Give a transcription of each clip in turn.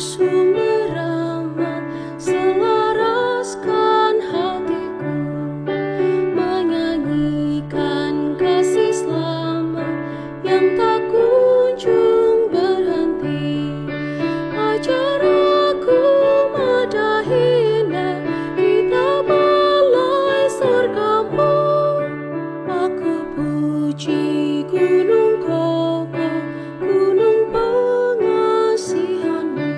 sumber rahmat, selaraskan hatiku, menyanyikan kasih selamat yang tak kunjung berhenti. Ajar aku madahinya di balai surgamu. Aku puji gunung kokoh, gunung pengasihanmu.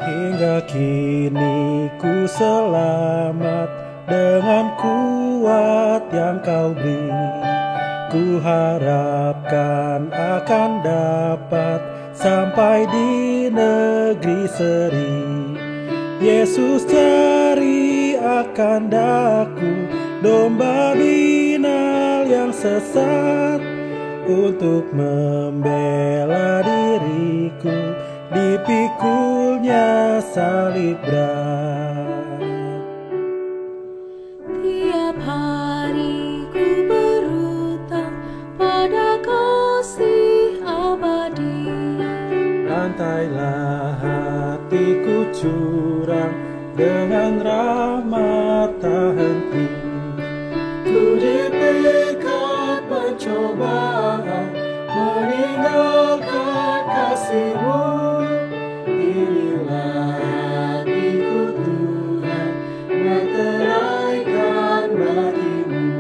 Hingga kini ku selamat dengan kuat yang kau beri. Ku harapkan akan dapat sampai di negeri seri. Yesus cari akan daku, domba binal yang sesat, untuk membela diriku, dipikulnya salib berat. Tiap hari ku berutang pada kasih abadi. Lantailah hatiku curang dengan rahmat tak henti. Ku dipikat pencobaan, meninggalkan kasih-Mu. Inilah hatiku Tuhan, meteraikan bagimu.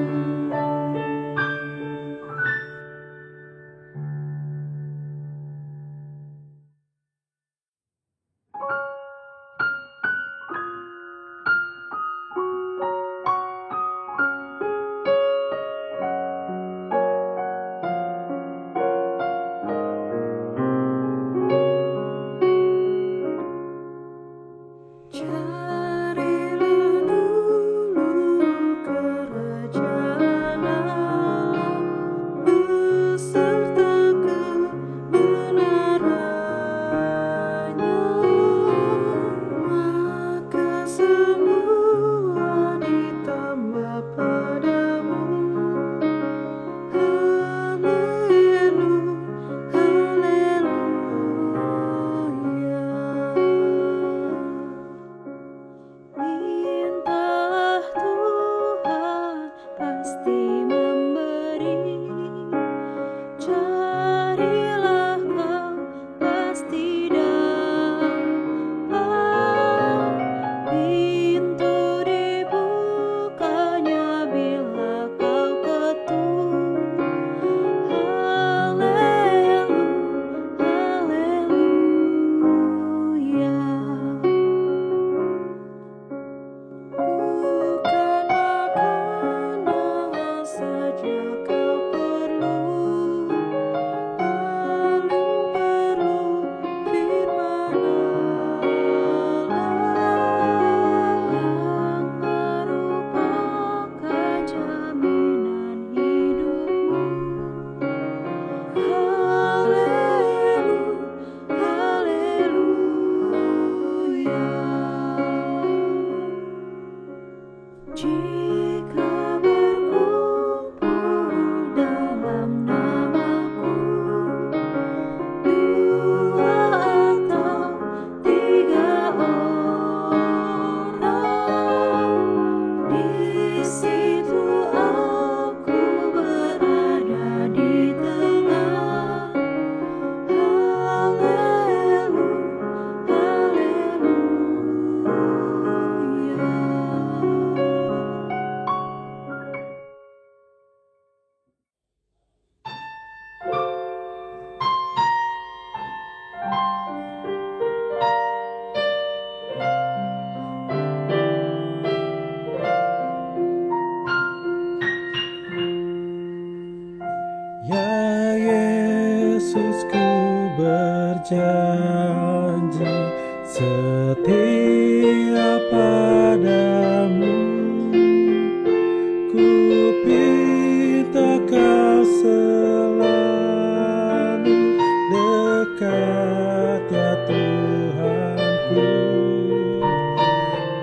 Carilah dulu kerajaan Allah beserta kebenarannya, maka semua ditambah padamu. Haleluya, haleluya. Mintalah Tuhan pasti memberi, carilah kau pasti dapat. Pintu dibukanya bila kau ketuk. Haleluya, haleluya. Bukan makanan saja kau perlu, paling perlu firman Allah yang merupakan jaminan hidupmu. Haleluya, haleluya. Jika berkumpul dalam namaku, dua atau tiga orang, di situ aku berada di tengah. Haleluya, Ya Yesus, ku berjanji setia padamu. Ku pinta kau selalu dekat, ya Tuhanku.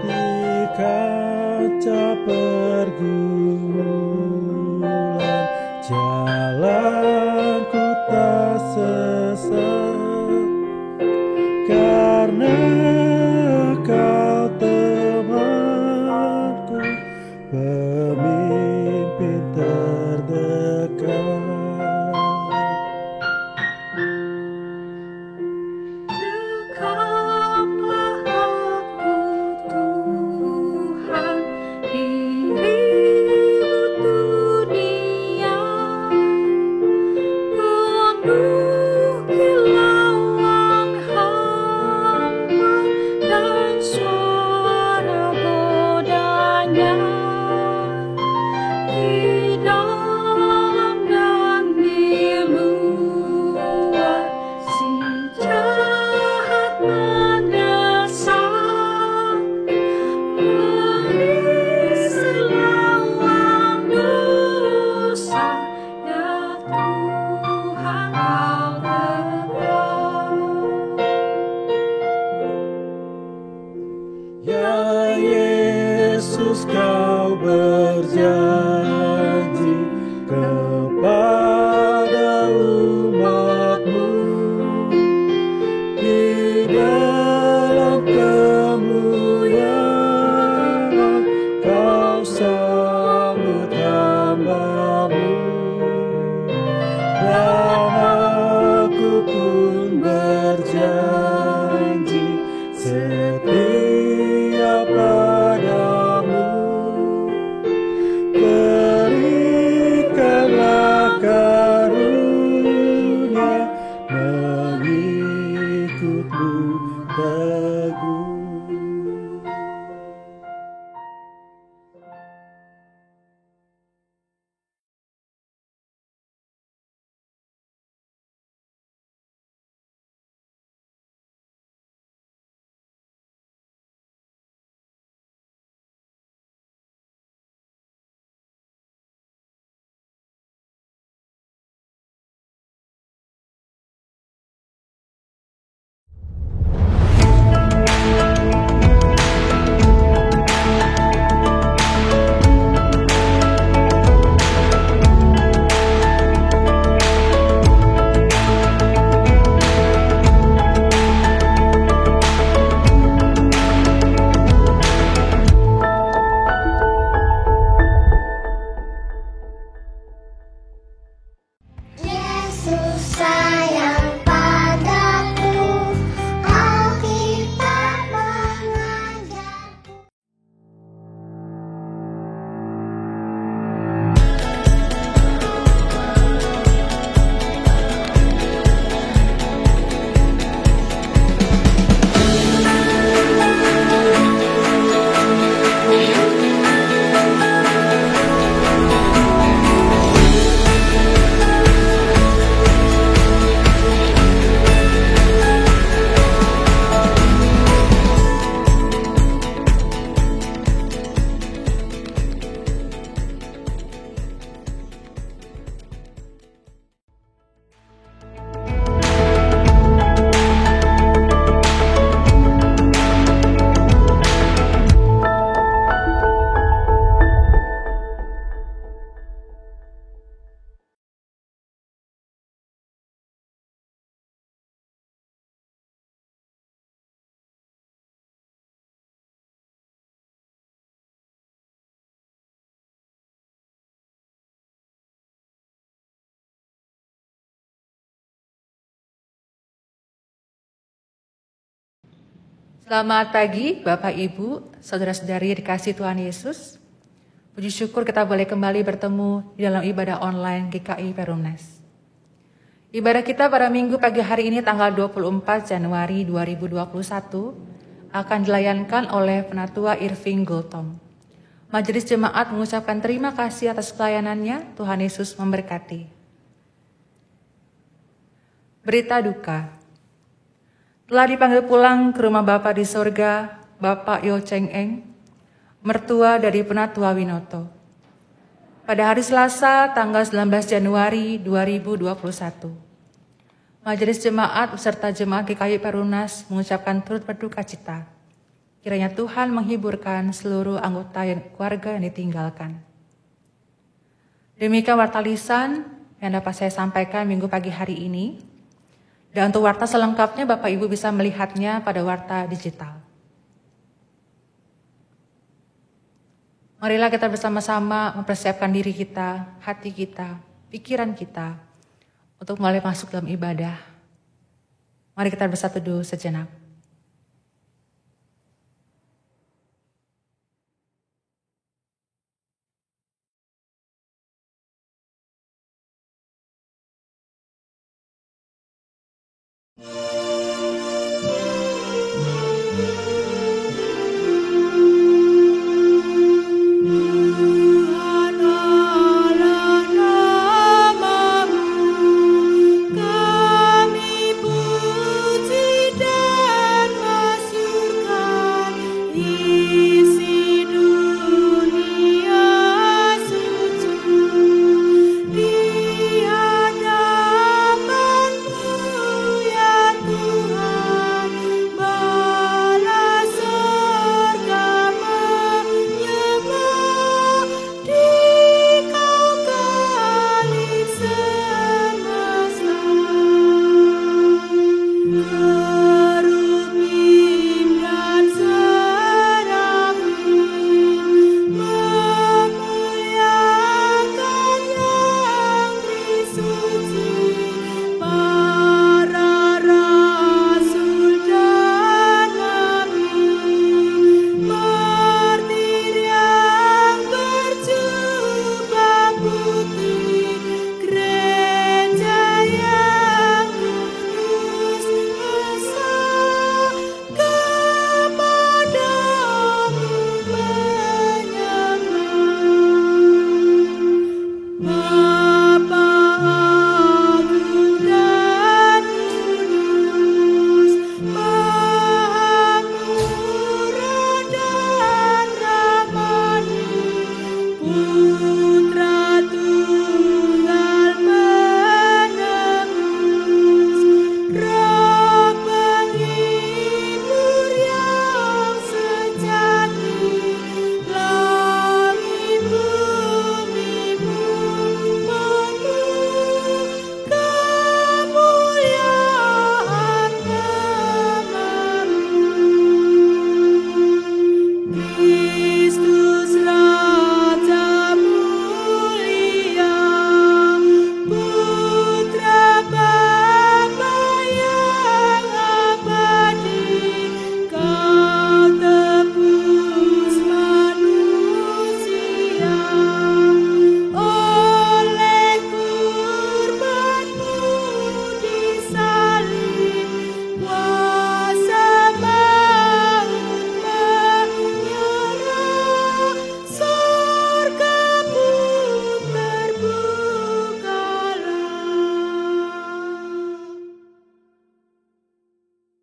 Di kaca pergumulan, jalanku tak sesat. dan aku pun berjanji setia padamu. Berikanlah karunia mengikutmu teguh. Yesus sayang padaku, Alkitab mengajarku. Selamat pagi Bapak Ibu, Saudara-saudari dikasih Tuhan Yesus. Puji syukur kita boleh kembali bertemu di dalam ibadah online GKI Perumnas. Ibadah kita pada minggu pagi hari ini tanggal 24 Januari 2021 akan dilayankan oleh Penatua Irving Gultom. Majelis Jemaat mengucapkan terima kasih atas pelayanannya. Tuhan Yesus memberkati. Berita duka. Telah dipanggil pulang ke rumah Bapa di sorga, Bapak Yo Cheng Eng, mertua dari Penatua Winoto. Pada hari Selasa, tanggal 19 Januari 2021. Majelis Jemaat beserta Jemaat GKI Perumnas mengucapkan turut berduka cita. Kiranya Tuhan menghiburkan seluruh anggota keluarga yang ditinggalkan. Demikian warta lisan yang dapat saya sampaikan minggu pagi hari ini. Dan untuk warta selengkapnya Bapak Ibu bisa melihatnya pada warta digital. Marilah kita bersama-sama mempersiapkan diri kita, hati kita, pikiran kita untuk mulai masuk dalam ibadah. Mari kita bersatu teduh sejenak. Kami puji dan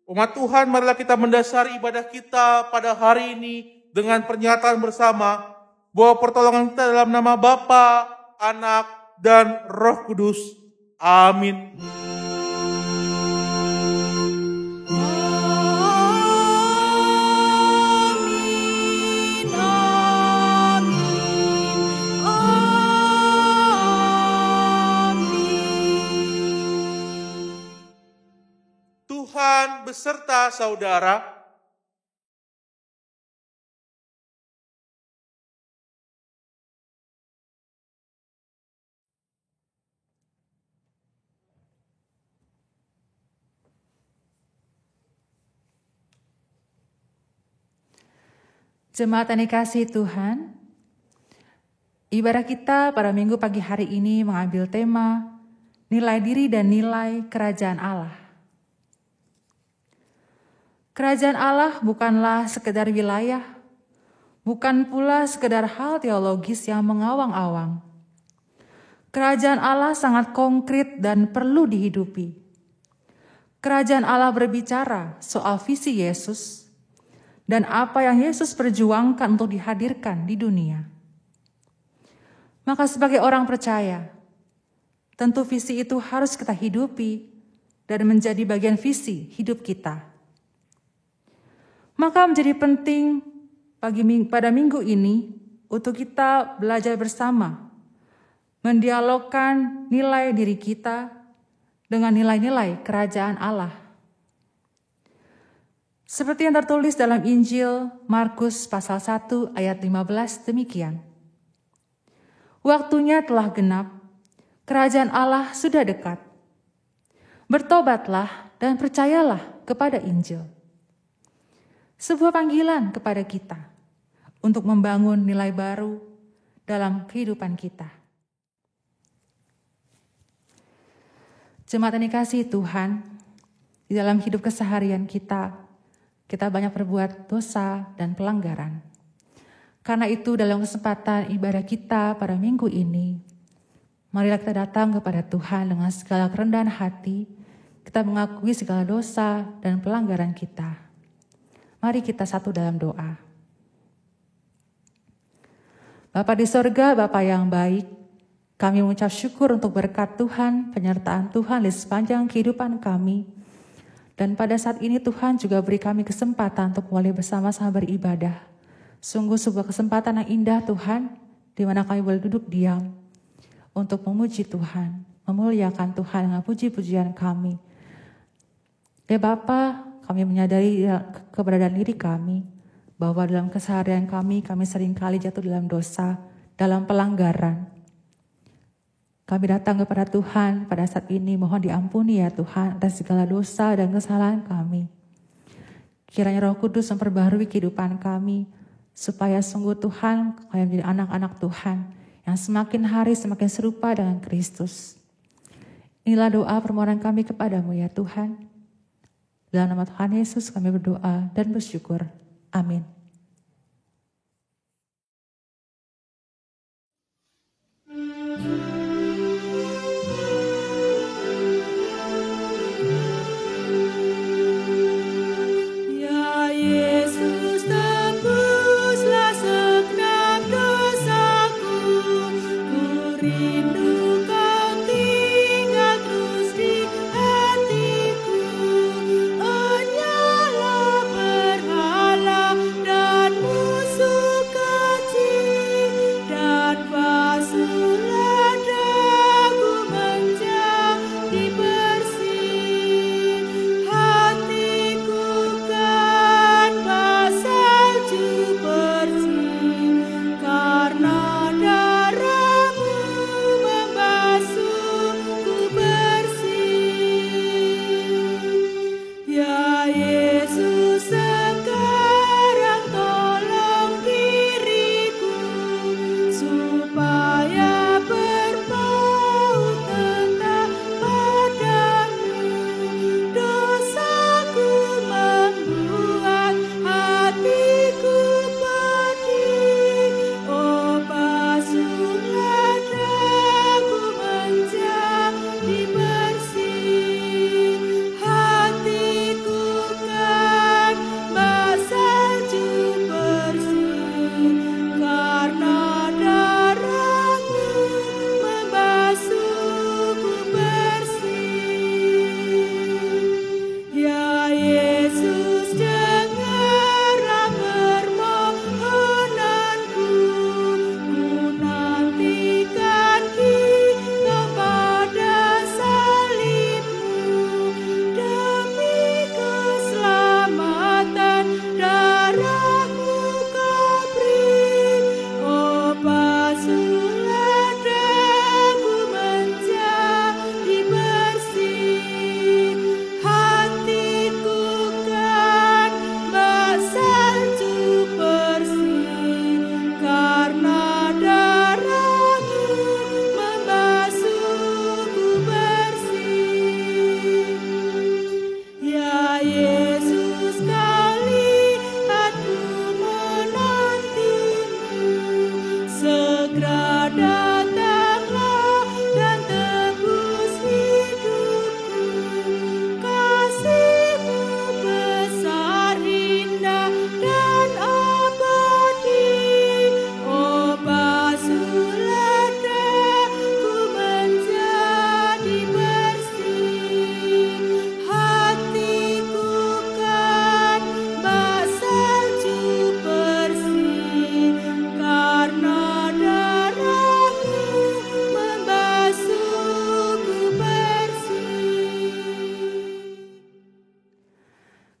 Umat Tuhan, marilah kita mendasari ibadah kita pada hari ini dengan pernyataan bersama bahwa pertolongan kita dalam nama Bapa, Anak, dan Roh Kudus. Amin. Tuhan beserta saudara. Jemaat yang dikasihi Tuhan, ibadah kita pada minggu pagi hari ini mengambil tema nilai diri dan nilai kerajaan Allah. Kerajaan Allah bukanlah sekedar wilayah, bukan pula sekedar hal teologis yang mengawang-awang. Kerajaan Allah sangat konkret dan perlu dihidupi. Kerajaan Allah berbicara soal visi Yesus dan apa yang Yesus perjuangkan untuk dihadirkan di dunia. Maka sebagai orang percaya, tentu visi itu harus kita hidupi dan menjadi bagian visi hidup kita. Maka menjadi penting pada minggu ini untuk kita belajar bersama, mendialogkan nilai diri kita dengan nilai-nilai kerajaan Allah. Seperti yang tertulis dalam Injil Markus pasal 1 ayat 15 demikian. Waktunya telah genap, kerajaan Allah sudah dekat. Bertobatlah dan percayalah kepada Injil. Sebuah panggilan kepada kita untuk membangun nilai baru dalam kehidupan kita. Jemaat yang dikasihi Tuhan, di dalam hidup keseharian kita banyak berbuat dosa dan pelanggaran. Karena itu dalam kesempatan ibadah kita pada minggu ini, marilah kita datang kepada Tuhan dengan segala kerendahan hati, kita mengakui segala dosa dan pelanggaran kita. Mari kita satu dalam doa. Bapa di sorga, Bapa yang baik, kami mengucap syukur untuk berkat Tuhan, penyertaan Tuhan di sepanjang kehidupan kami. Dan pada saat ini Tuhan juga beri kami kesempatan untuk mulai bersama-sama beribadah. Sungguh sebuah kesempatan yang indah Tuhan, di mana kami boleh duduk diam untuk memuji Tuhan, memuliakan Tuhan dengan puji-pujian kami. Ya Bapa, kami menyadari keberadaan diri kami, bahwa dalam keseharian kami seringkali jatuh dalam dosa, dalam pelanggaran. Kami datang kepada Tuhan pada saat ini, mohon diampuni ya Tuhan atas segala dosa dan kesalahan kami. Kiranya Roh Kudus memperbaharui kehidupan kami, supaya sungguh Tuhan kami menjadi anak-anak Tuhan yang semakin hari semakin serupa dengan Kristus. Inilah doa permohonan kami kepadamu ya Tuhan. Dalam nama Tuhan Yesus kami berdoa dan bersyukur. Amin. Ya Yesus, tebuslah segenap dosaku. Ku rindu Kau tinggal terus di hatiku. Enyalah berhala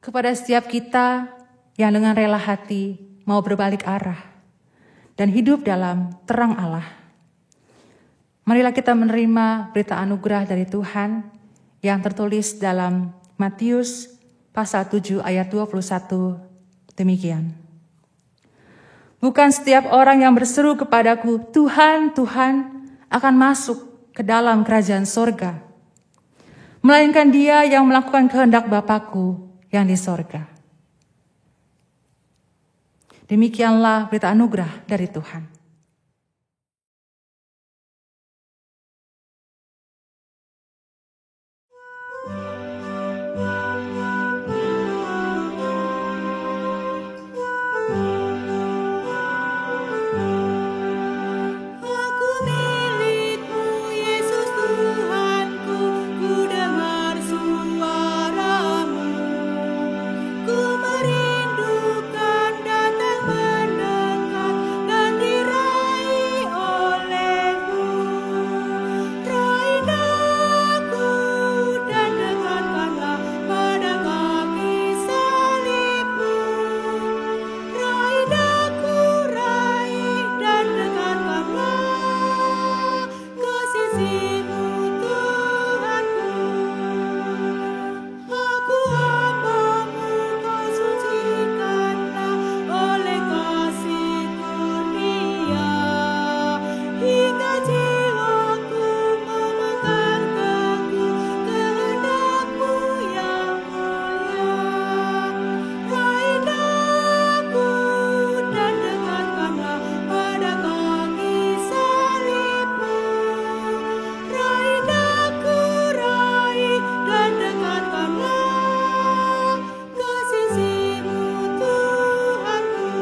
kepada setiap kita yang dengan rela hati mau berbalik arah dan hidup dalam terang Allah. Marilah kita menerima berita anugerah dari Tuhan yang tertulis dalam Matius pasal 7 ayat 21 demikian. Bukan setiap orang yang berseru kepadaku, Tuhan, Tuhan, akan masuk ke dalam kerajaan sorga, melainkan dia yang melakukan kehendak Bapa-Ku yang di sorga. Demikianlah berita anugerah dari Tuhan. Aku milikmu, Yesus Tuhanku, ku dengar suaramu. Ku merindukan datang mendekat dan diraih olehmu. Raih daku dan dekatkanlah pada kaki salibmu. Raih daku, raih dan dekatkanlah ke sisimu Tuhanku. Aku hambamu, kau sucikanlah oleh kasih kurnia, hingga jiwaku memegang teguh kehendak-Mu yang mulia. Raih daku dan dekatkanlah pada kaki salibmu. Raih daku, raih dan dekatkanlah ke sisimu Tuhanku.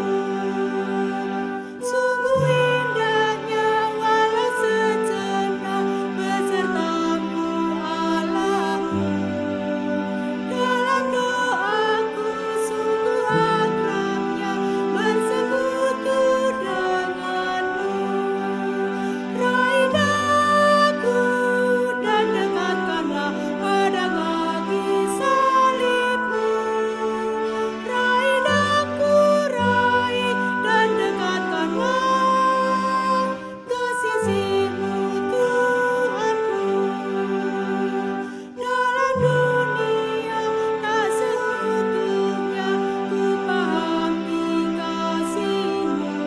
Sungguh indahnya walau sejenak besertamu Allahku. Dalam doaku sungguh akrabnya bersekutu denganmu. Raih daku dan dekatkanlah pada kaki salibmu. Raih daku, raih dan dekatkanlah ke sisimu Tuhanku. Dalam dunia tak seutuhnya ku pahami kasih-Mu.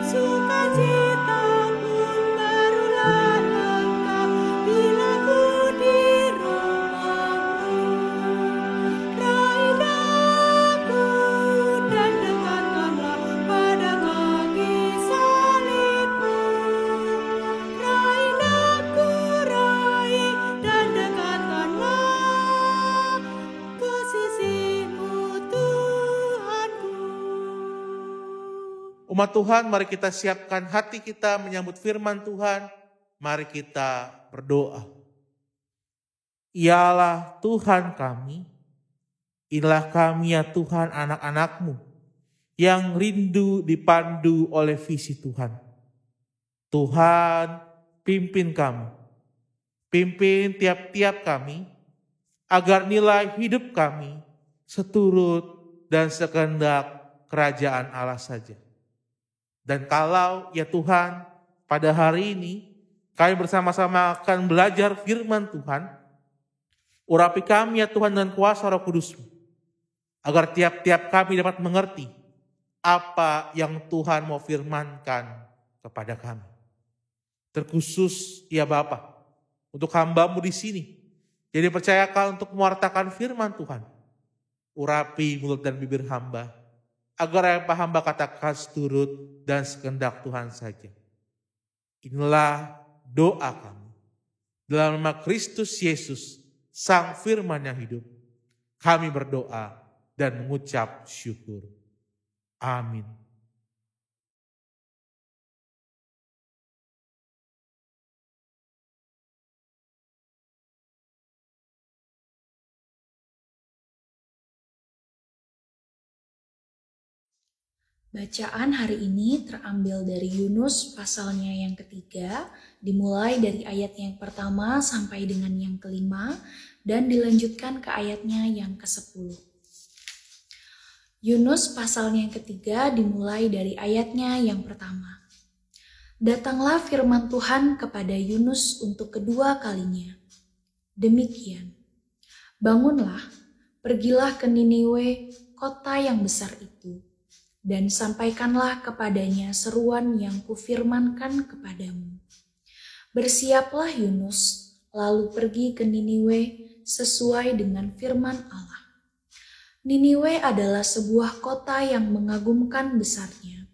Sukacita pun barulah lengkap bila ku di rumah-Mu. Raih daku dan dekatkanlah pada kaki salibmu. Raih daku, raih dan dekatkanlah ke sisimu Tuhanku. Umat Tuhan, mari kita siapkan hati kita menyambut firman Tuhan. Mari kita berdoa. Ialah Tuhan kami, inilah kami ya Tuhan anak-anak-Mu, yang rindu dipandu oleh visi Tuhan. Tuhan, pimpin kami, pimpin tiap-tiap kami, agar nilai hidup kami seturut dan sekehendak kerajaan Allah saja. Dan kalau ya Tuhan, pada hari ini kami bersama-sama akan belajar firman Tuhan, urapi kami ya Tuhan dengan kuasa Roh Kudus-Mu, agar tiap-tiap kami dapat mengerti apa yang Tuhan mau firmankan kepada kami. Terkhusus ya Bapa, untuk hamba-Mu di sini, jadi percayakan untuk mewartakan firman Tuhan. Urapi mulut dan bibir hamba, agar apa hamba katakan seturut dan sekehendak Tuhan saja. Inilah doa kami. Dalam nama Kristus Yesus, Sang Firman yang hidup, kami berdoa dan mengucap syukur. Amin. Bacaan hari ini terambil dari Yunus pasalnya yang ketiga, dimulai dari ayat yang pertama sampai dengan yang kelima, dan dilanjutkan ke ayatnya yang ke-10. Yunus pasalnya yang ketiga dimulai dari ayatnya yang pertama. Datanglah firman Tuhan kepada Yunus untuk kedua kalinya. Demikian, bangunlah, pergilah ke Niniwe, kota yang besar itu, dan sampaikanlah kepadanya seruan yang kufirmankan kepadamu. Bersiaplah Yunus, lalu pergi ke Niniwe sesuai dengan firman Allah. Niniwe adalah sebuah kota yang mengagumkan besarnya,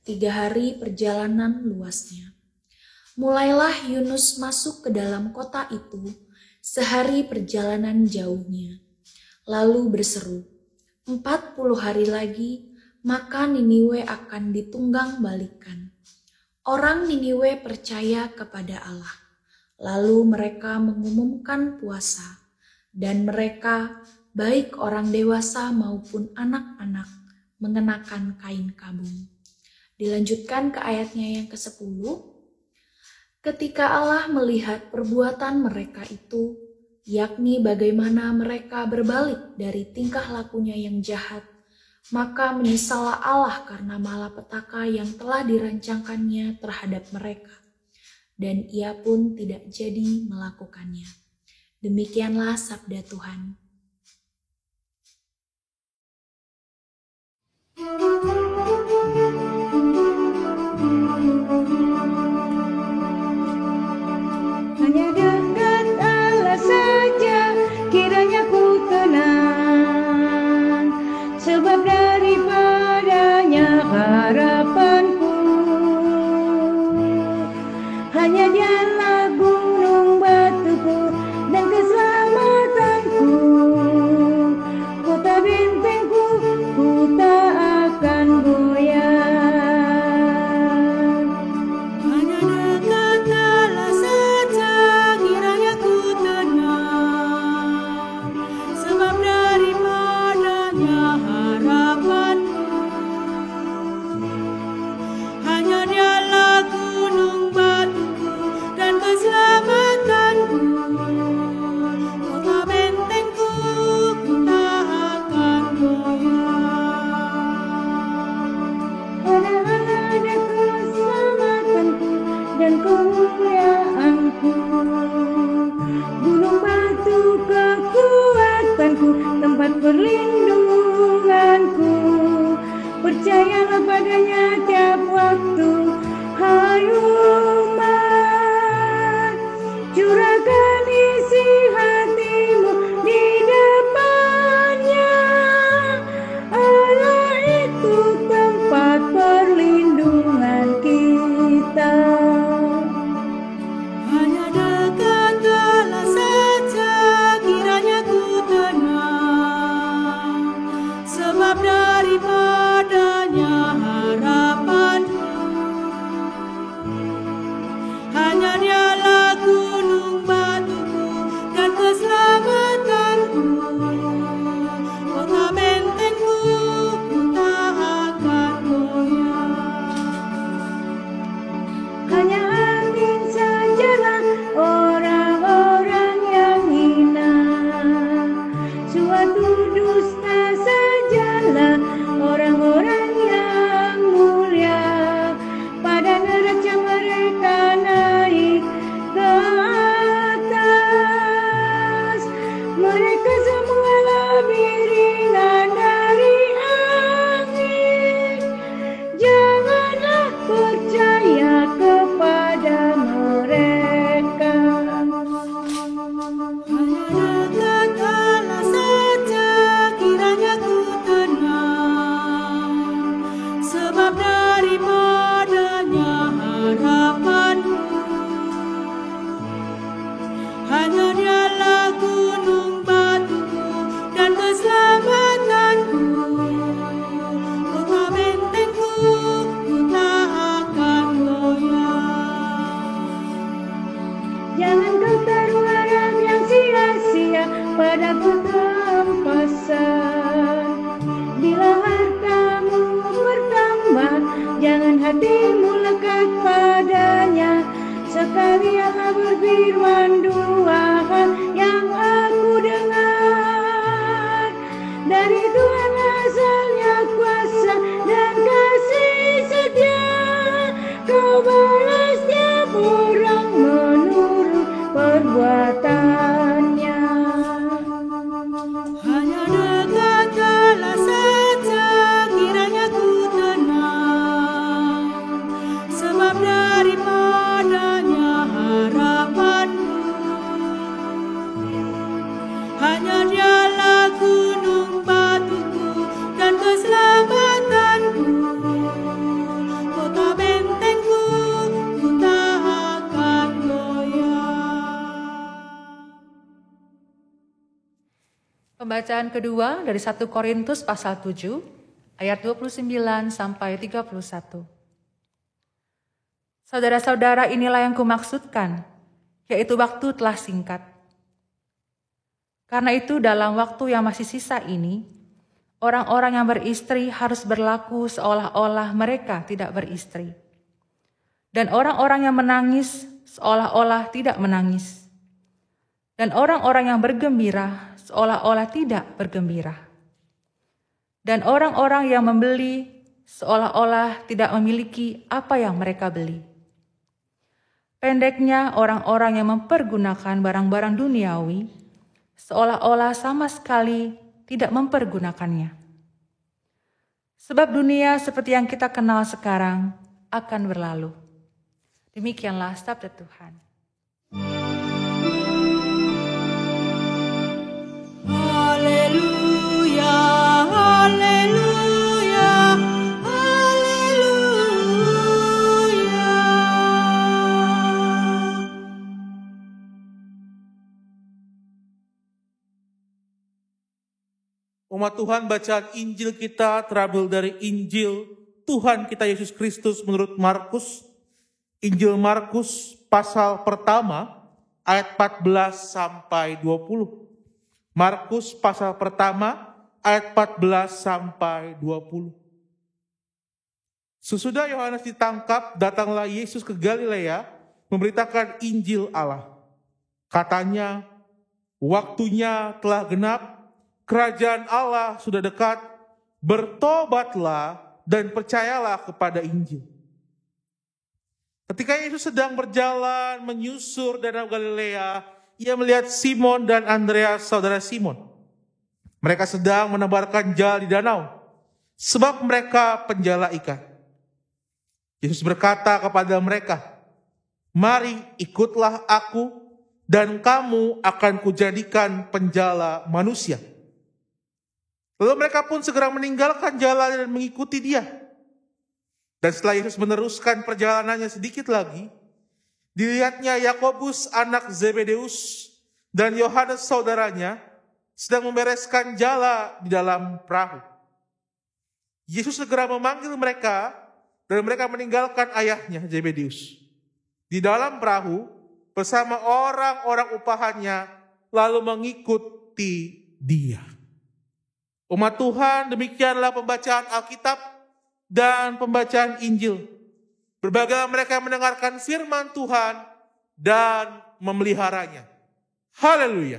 3 hari perjalanan luasnya. Mulailah Yunus masuk ke dalam kota itu, sehari perjalanan jauhnya. Lalu berseru, 40 hari lagi, maka Niniwe akan ditunggang balikan. Orang Niniwe percaya kepada Allah. Lalu mereka mengumumkan puasa, dan mereka, baik orang dewasa maupun anak-anak, mengenakan kain kabung. Dilanjutkan ke ayatnya yang ke-10. Ketika Allah melihat perbuatan mereka itu, yakni bagaimana mereka berbalik dari tingkah lakunya yang jahat, maka menyesallah Allah karena malapetaka yang telah dirancangkannya terhadap mereka, dan ia pun tidak jadi melakukannya. Demikianlah sabda Tuhan. Hanya dekat Allah saja kiranya ku tenang, sebab daripadanya harapanku. Hanya Dialah gunung batuku dan keselamatanku, kota bentengku, ku tak akan goyah. Hanya dekat Allah saja kiranya ku tenang, sebab daripadanya harapanku. Hanya Dialah gunung batuku dan keselamatanku, kota bentengku, ku tak akan goyah. Pada Allah ada keselamatanku dan kemuliaanku, gunung batu kekuatanku, tempat perlindunganku. Percayalah padanya tiap waktu, hai umat, curahkan isi hatimu di depannya. Allah itu tempat perlindungan kita. Hanya dekat Allah saja kiranya ku tenang, sebab daripadanya harapanku. Hanya Dialah gunung batuku dan keselamatanku, kota bentengku, ku tak akan goyah. Hanya angin sajalah orang-orang yang hina, suatu dusta sajalah orang-orang yang mulia. Pada neraca mereka naik ke atas, mereka semua lebih ringan dari angin. Janganlah percaya kepada mereka. Hanya dekat Allah saja kiranya ku tenang, sebab daripadanya harapanku. Hanya Dialah gunung batuku dan keselamatanku, kota bentengku, ku tak akan goyah. Jangan kau taruh harap yang sia-sia pada ketempasan. Bila hartamu bertambah, jangan hatimu lekat padanya. Sekali Allah berfirman, 2 hal yang aku dengar dari Tuhan asalnya hanya Dialah gunung batuku dan keselamatanku, kota bentengku, ku tak akan goyah. Pembacaan kedua dari 1 Korintus pasal 7 ayat 29 sampai 31. Saudara-saudara, inilah yang kumaksudkan, yaitu waktu telah singkat. Karena itu dalam waktu yang masih sisa ini, orang-orang yang beristri harus berlaku seolah-olah mereka tidak beristri. Dan orang-orang yang menangis seolah-olah tidak menangis. Dan orang-orang yang bergembira seolah-olah tidak bergembira. Dan orang-orang yang membeli seolah-olah tidak memiliki apa yang mereka beli. Pendeknya, orang-orang yang mempergunakan barang-barang duniawi seolah-olah sama sekali tidak mempergunakannya. Sebab dunia seperti yang kita kenal sekarang akan berlalu. Demikianlah sabda Tuhan. Haleluya, haleluya, haleluya. Umat Tuhan, bacaan Injil kita terambil dari Injil Tuhan kita Yesus Kristus menurut Markus. Injil Markus pasal pertama ayat 14 sampai 20. Markus pasal pertama ayat 14 sampai 20. Sesudah Yohanes ditangkap, datanglah Yesus ke Galilea memberitakan Injil Allah. Katanya, waktunya telah genap, kerajaan Allah sudah dekat, bertobatlah dan percayalah kepada Injil. Ketika Yesus sedang berjalan menyusur danau Galilea, ia melihat Simon dan Andreas, saudara Simon. Mereka sedang menebarkan jala di danau, sebab mereka penjala ikan. Yesus berkata kepada mereka, "Mari ikutlah aku, dan kamu akan kujadikan penjala manusia." Lalu mereka pun segera meninggalkan jalan dan mengikuti dia. Dan setelah Yesus meneruskan perjalanannya sedikit lagi, dilihatnya Yakobus anak Zebedeus dan Yohanes saudaranya sedang membereskan jala di dalam perahu. Yesus segera memanggil mereka dan mereka meninggalkan ayahnya Zebedeus di dalam perahu bersama orang-orang upahannya lalu mengikuti dia. Umat Tuhan, demikianlah pembacaan Alkitab dan pembacaan Injil. Berbahagialah mereka yang mendengarkan firman Tuhan dan memeliharanya. Haleluya.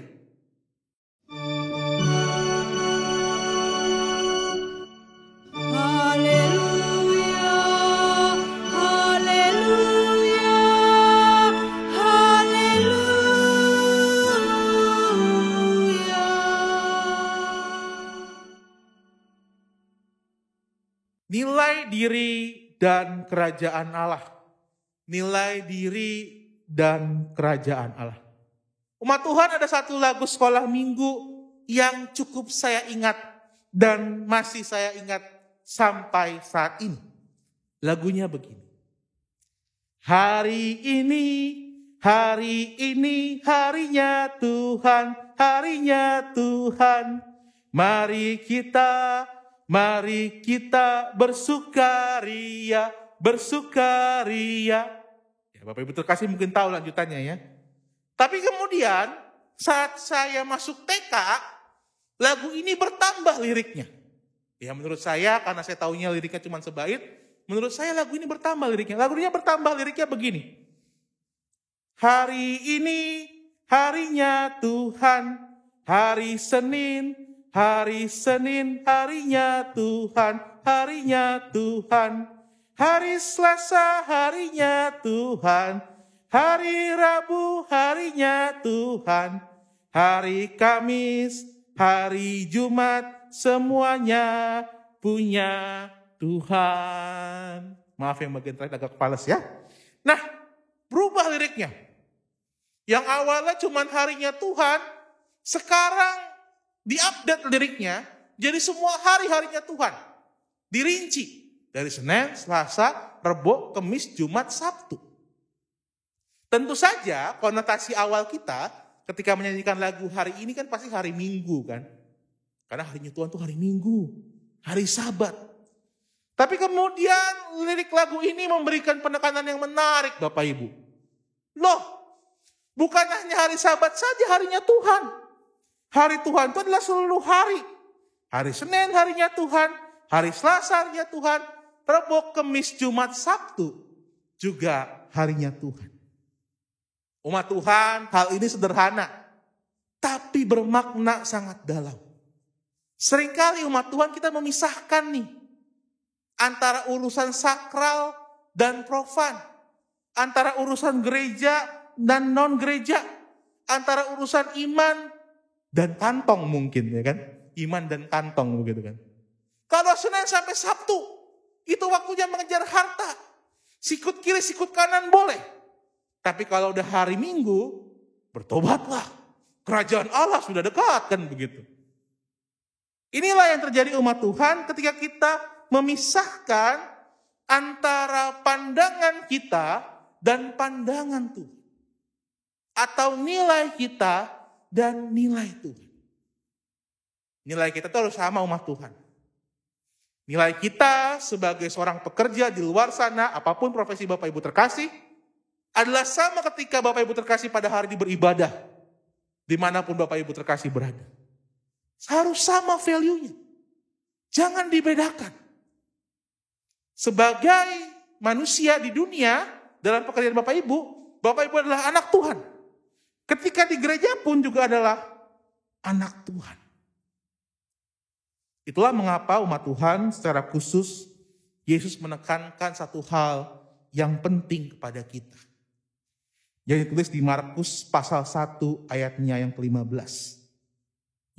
Haleluya, haleluya, haleluya. Nilai diri dan kerajaan Allah. Nilai diri dan kerajaan Allah. Umat Tuhan, ada satu lagu sekolah minggu yang cukup saya ingat dan masih saya ingat sampai saat ini. Lagunya begini. Hari ini harinya Tuhan. Mari kita bersukaria. Ya, Bapak Ibu terkasih mungkin tahu lanjutannya ya. Tapi kemudian saat saya masuk TK, lagu ini bertambah liriknya. Ya menurut saya, karena saya tahunya liriknya cuma sebait, menurut saya lagu ini bertambah liriknya. Lagunya bertambah liriknya begini. Hari ini harinya Tuhan, hari Senin harinya Tuhan, hari Selasa harinya Tuhan, hari Rabu harinya Tuhan, hari Kamis, hari Jumat, semuanya punya Tuhan. Maaf yang bagian terakhir agak kepales ya. Nah, berubah liriknya. Yang awalnya cuma harinya Tuhan, Sekarang diupdate liriknya, jadi semua hari-harinya Tuhan. Dirinci. Dari Senin, Selasa, Rebo, Kamis, Jumat, Sabtu. Tentu saja konotasi awal kita ketika menyanyikan lagu hari ini kan pasti hari Minggu kan. Karena harinya Tuhan itu hari Minggu, hari Sabat. Tapi kemudian lirik lagu ini memberikan penekanan yang menarik Bapak Ibu. Loh, bukan hanya hari Sabat saja harinya Tuhan. Hari Tuhan itu adalah seluruh hari. Hari Senin harinya Tuhan, hari Selasa harinya Tuhan, Rebo, Kamis, Jumat, Sabtu juga harinya Tuhan. Umat Tuhan, hal ini sederhana, tapi bermakna sangat dalam. Seringkali umat Tuhan kita memisahkan nih, antara urusan sakral dan profan, antara urusan gereja dan non-gereja, antara urusan iman dan kantong mungkin ya kan, iman dan kantong begitu kan. Kalau Senin sampai Sabtu, itu waktunya mengejar harta, sikut kiri sikut kanan boleh. Tapi kalau udah hari Minggu, bertobatlah. Kerajaan Allah sudah dekat kan begitu. Inilah yang terjadi umat Tuhan ketika kita memisahkan antara pandangan kita dan pandangan Tuhan. Atau nilai kita dan nilai Tuhan. Nilai kita itu harus sama umat Tuhan. Nilai kita sebagai seorang pekerja di luar sana, apapun profesi Bapak Ibu terkasih, adalah sama ketika Bapak Ibu terkasih pada hari beribadah. Dimanapun Bapak Ibu terkasih berada. Harus sama value-nya. Jangan dibedakan. Sebagai manusia di dunia, dalam pekerjaan Bapak Ibu adalah anak Tuhan. Ketika di gereja pun juga adalah anak Tuhan. Itulah mengapa umat Tuhan secara khusus, Yesus menekankan satu hal yang penting kepada kita. Yang ditulis di Markus pasal 1 ayatnya yang ke-15.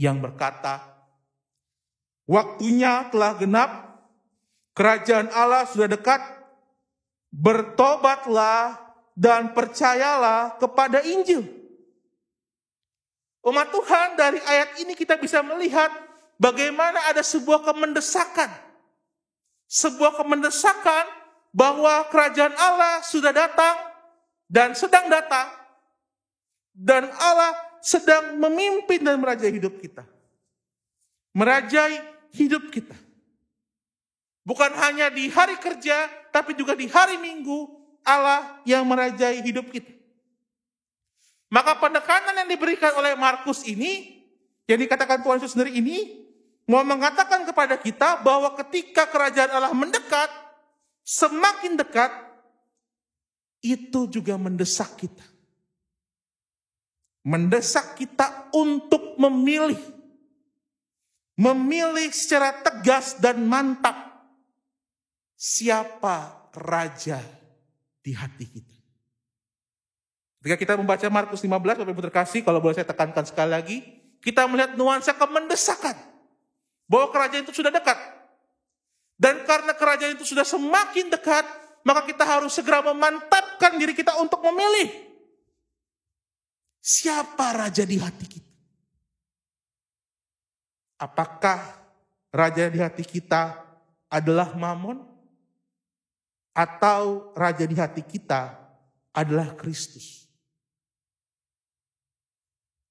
Yang berkata, waktunya telah genap, kerajaan Allah sudah dekat, bertobatlah dan percayalah kepada Injil. Umat Tuhan, dari ayat ini kita bisa melihat bagaimana ada sebuah kemendesakan. Sebuah kemendesakan bahwa kerajaan Allah sudah datang dan sedang datang. Dan Allah sedang memimpin dan merajai hidup kita. Merajai hidup kita. Bukan hanya di hari kerja, tapi juga di hari Minggu, Allah yang merajai hidup kita. Maka penekanan yang diberikan oleh Markus ini, yang dikatakan Tuhan Yesus sendiri ini, mau mengatakan kepada kita bahwa ketika kerajaan Allah mendekat, semakin dekat, itu juga mendesak kita. Mendesak kita untuk memilih. Memilih secara tegas dan mantap siapa raja di hati kita. Ketika kita membaca Markus 15, Bapak Ibu terkasih, kalau boleh saya tekankan sekali lagi, kita melihat nuansa kemendesakan bahwa kerajaan itu sudah dekat. Dan karena kerajaan itu sudah semakin dekat, maka kita harus segera memantapkan diri kita untuk memilih siapa raja di hati kita. Apakah raja di hati kita adalah Mamon? Atau raja di hati kita adalah Kristus?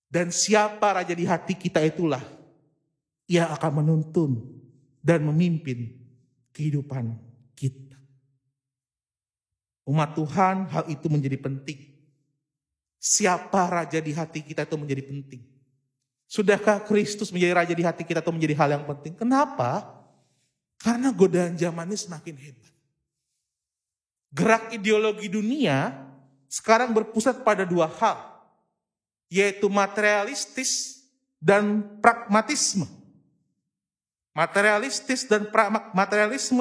Dan siapa raja di hati kita itulah yang akan menuntun dan memimpin kehidupan kita. Umat Tuhan, hal itu menjadi penting. Siapa raja di hati kita itu menjadi penting. Sudahkah Kristus menjadi raja di hati kita itu menjadi hal yang penting? Kenapa? Karena godaan zaman ini semakin hebat. Gerak ideologi dunia sekarang berpusat pada dua hal, yaitu materialistis dan pragmatisme. Materialistis dan pragmatisme.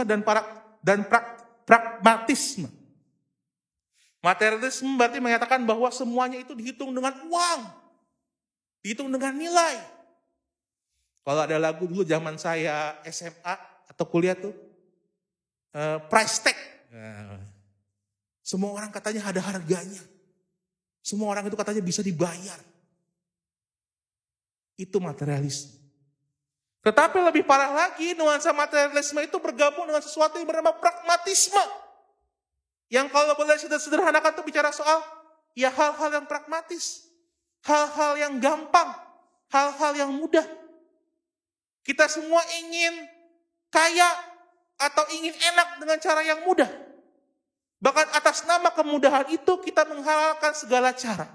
Materialisme berarti menyatakan bahwa semuanya itu dihitung dengan uang, dihitung dengan nilai. Kalau ada lagu dulu zaman saya SMA atau kuliah tuh, price tag. Semua orang katanya ada harganya. Semua orang itu katanya bisa dibayar. Itu materialisme. Tetapi lebih parah lagi, nuansa materialisme itu bergabung dengan sesuatu yang bernama pragmatisme. Yang kalau boleh sederhanakan itu bicara soal ya hal-hal yang pragmatis. Hal-hal yang gampang. Hal-hal yang mudah. Kita semua ingin kaya atau ingin enak dengan cara yang mudah. Bahkan atas nama kemudahan itu kita menghalalkan segala cara.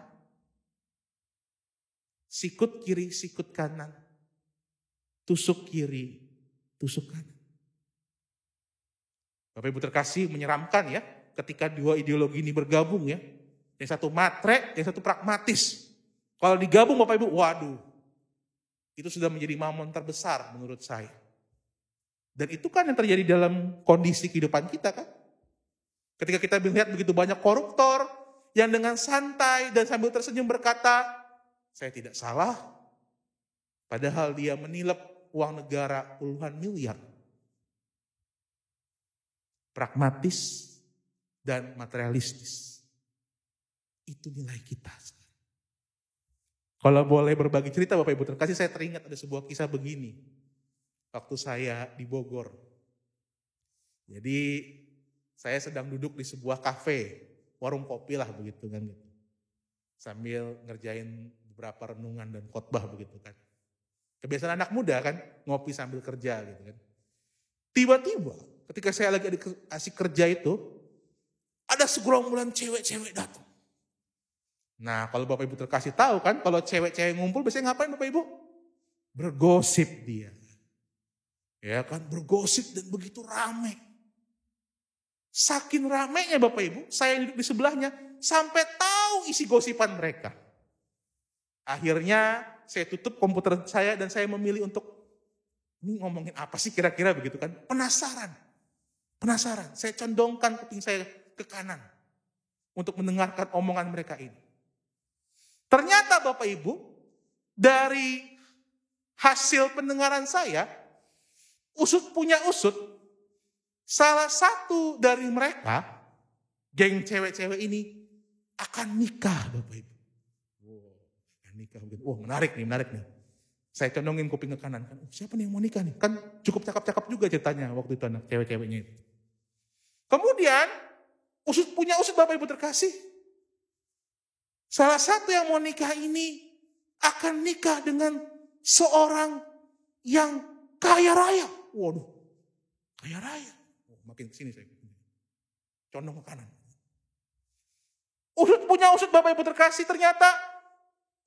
Sikut kiri, sikut kanan. Tusuk kiri, tusuk kanan. Bapak Ibu terkasih, menyeramkan ya ketika dua ideologi ini bergabung ya. Yang satu matre, yang satu pragmatis. Kalau digabung Bapak Ibu, waduh. Itu sudah menjadi mamon terbesar menurut saya. Dan itu kan yang terjadi dalam kondisi kehidupan kita kan. Ketika kita melihat begitu banyak koruptor yang dengan santai dan sambil tersenyum berkata, saya tidak salah. Padahal dia menilep uang negara puluhan miliar. Pragmatis dan materialistis. Itu nilai kita. Kalau boleh berbagi cerita Bapak Ibu terkasih, saya teringat ada sebuah kisah begini. Waktu saya di Bogor. Jadi saya sedang duduk di sebuah kafe, warung kopi lah begitu kan. Sambil ngerjain beberapa renungan dan khotbah begitu kan. Kebiasaan anak muda kan, ngopi sambil kerja gitu kan. Tiba-tiba ketika saya lagi asik kerja itu, ada segerombolan cewek-cewek datang. Nah kalau Bapak Ibu terkasih tahu kan, kalau cewek-cewek ngumpul biasanya ngapain Bapak Ibu? Bergosip dia. Ya kan, bergosip dan begitu rame. Saking ramenya Bapak Ibu, saya duduk di sebelahnya, sampai tahu isi gosipan mereka. Akhirnya saya tutup komputer saya dan saya memilih untuk ini ngomongin apa sih kira-kira begitu kan. Penasaran. Saya condongkan kuping saya ke kanan untuk mendengarkan omongan mereka ini. Ternyata Bapak Ibu, dari hasil pendengaran saya, usut punya usut, salah satu dari mereka, geng cewek-cewek ini akan nikah Bapak Ibu. Nikah. Wah menarik nih. Saya condongin kuping ke kanan. Kan, siapa nih yang mau nikah nih? Kan cukup cakep-cakep juga ceritanya waktu itu anak cewek-ceweknya itu. Kemudian usut punya usut Bapak Ibu terkasih. Salah satu yang mau nikah ini akan nikah dengan seorang yang kaya raya. Waduh, kaya raya. Oh, makin kesini saya. Condong ke kanan. Usut punya usut Bapak Ibu terkasih, ternyata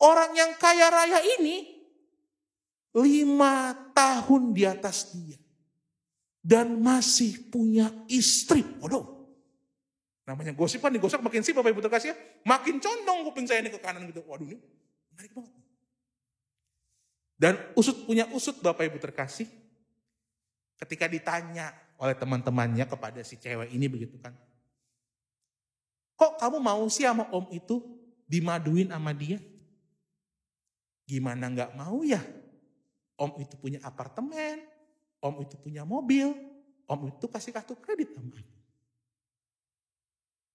orang yang kaya raya ini 5 tahun di atas dia. Dan masih punya istri. Waduh. Namanya gosipan digosok makin sih Bapak Ibu terkasih ya. Makin condong kuping saya ini ke kanan gitu. Waduh ini menarik banget. Dan usut punya usut Bapak Ibu terkasih. Ketika ditanya oleh teman-temannya kepada si cewek ini begitu kan. Kok kamu mau sih sama om itu dimaduin sama dia? Gimana gak mau ya? Om itu punya apartemen, om itu punya mobil, om itu kasih kartu kredit sama aku.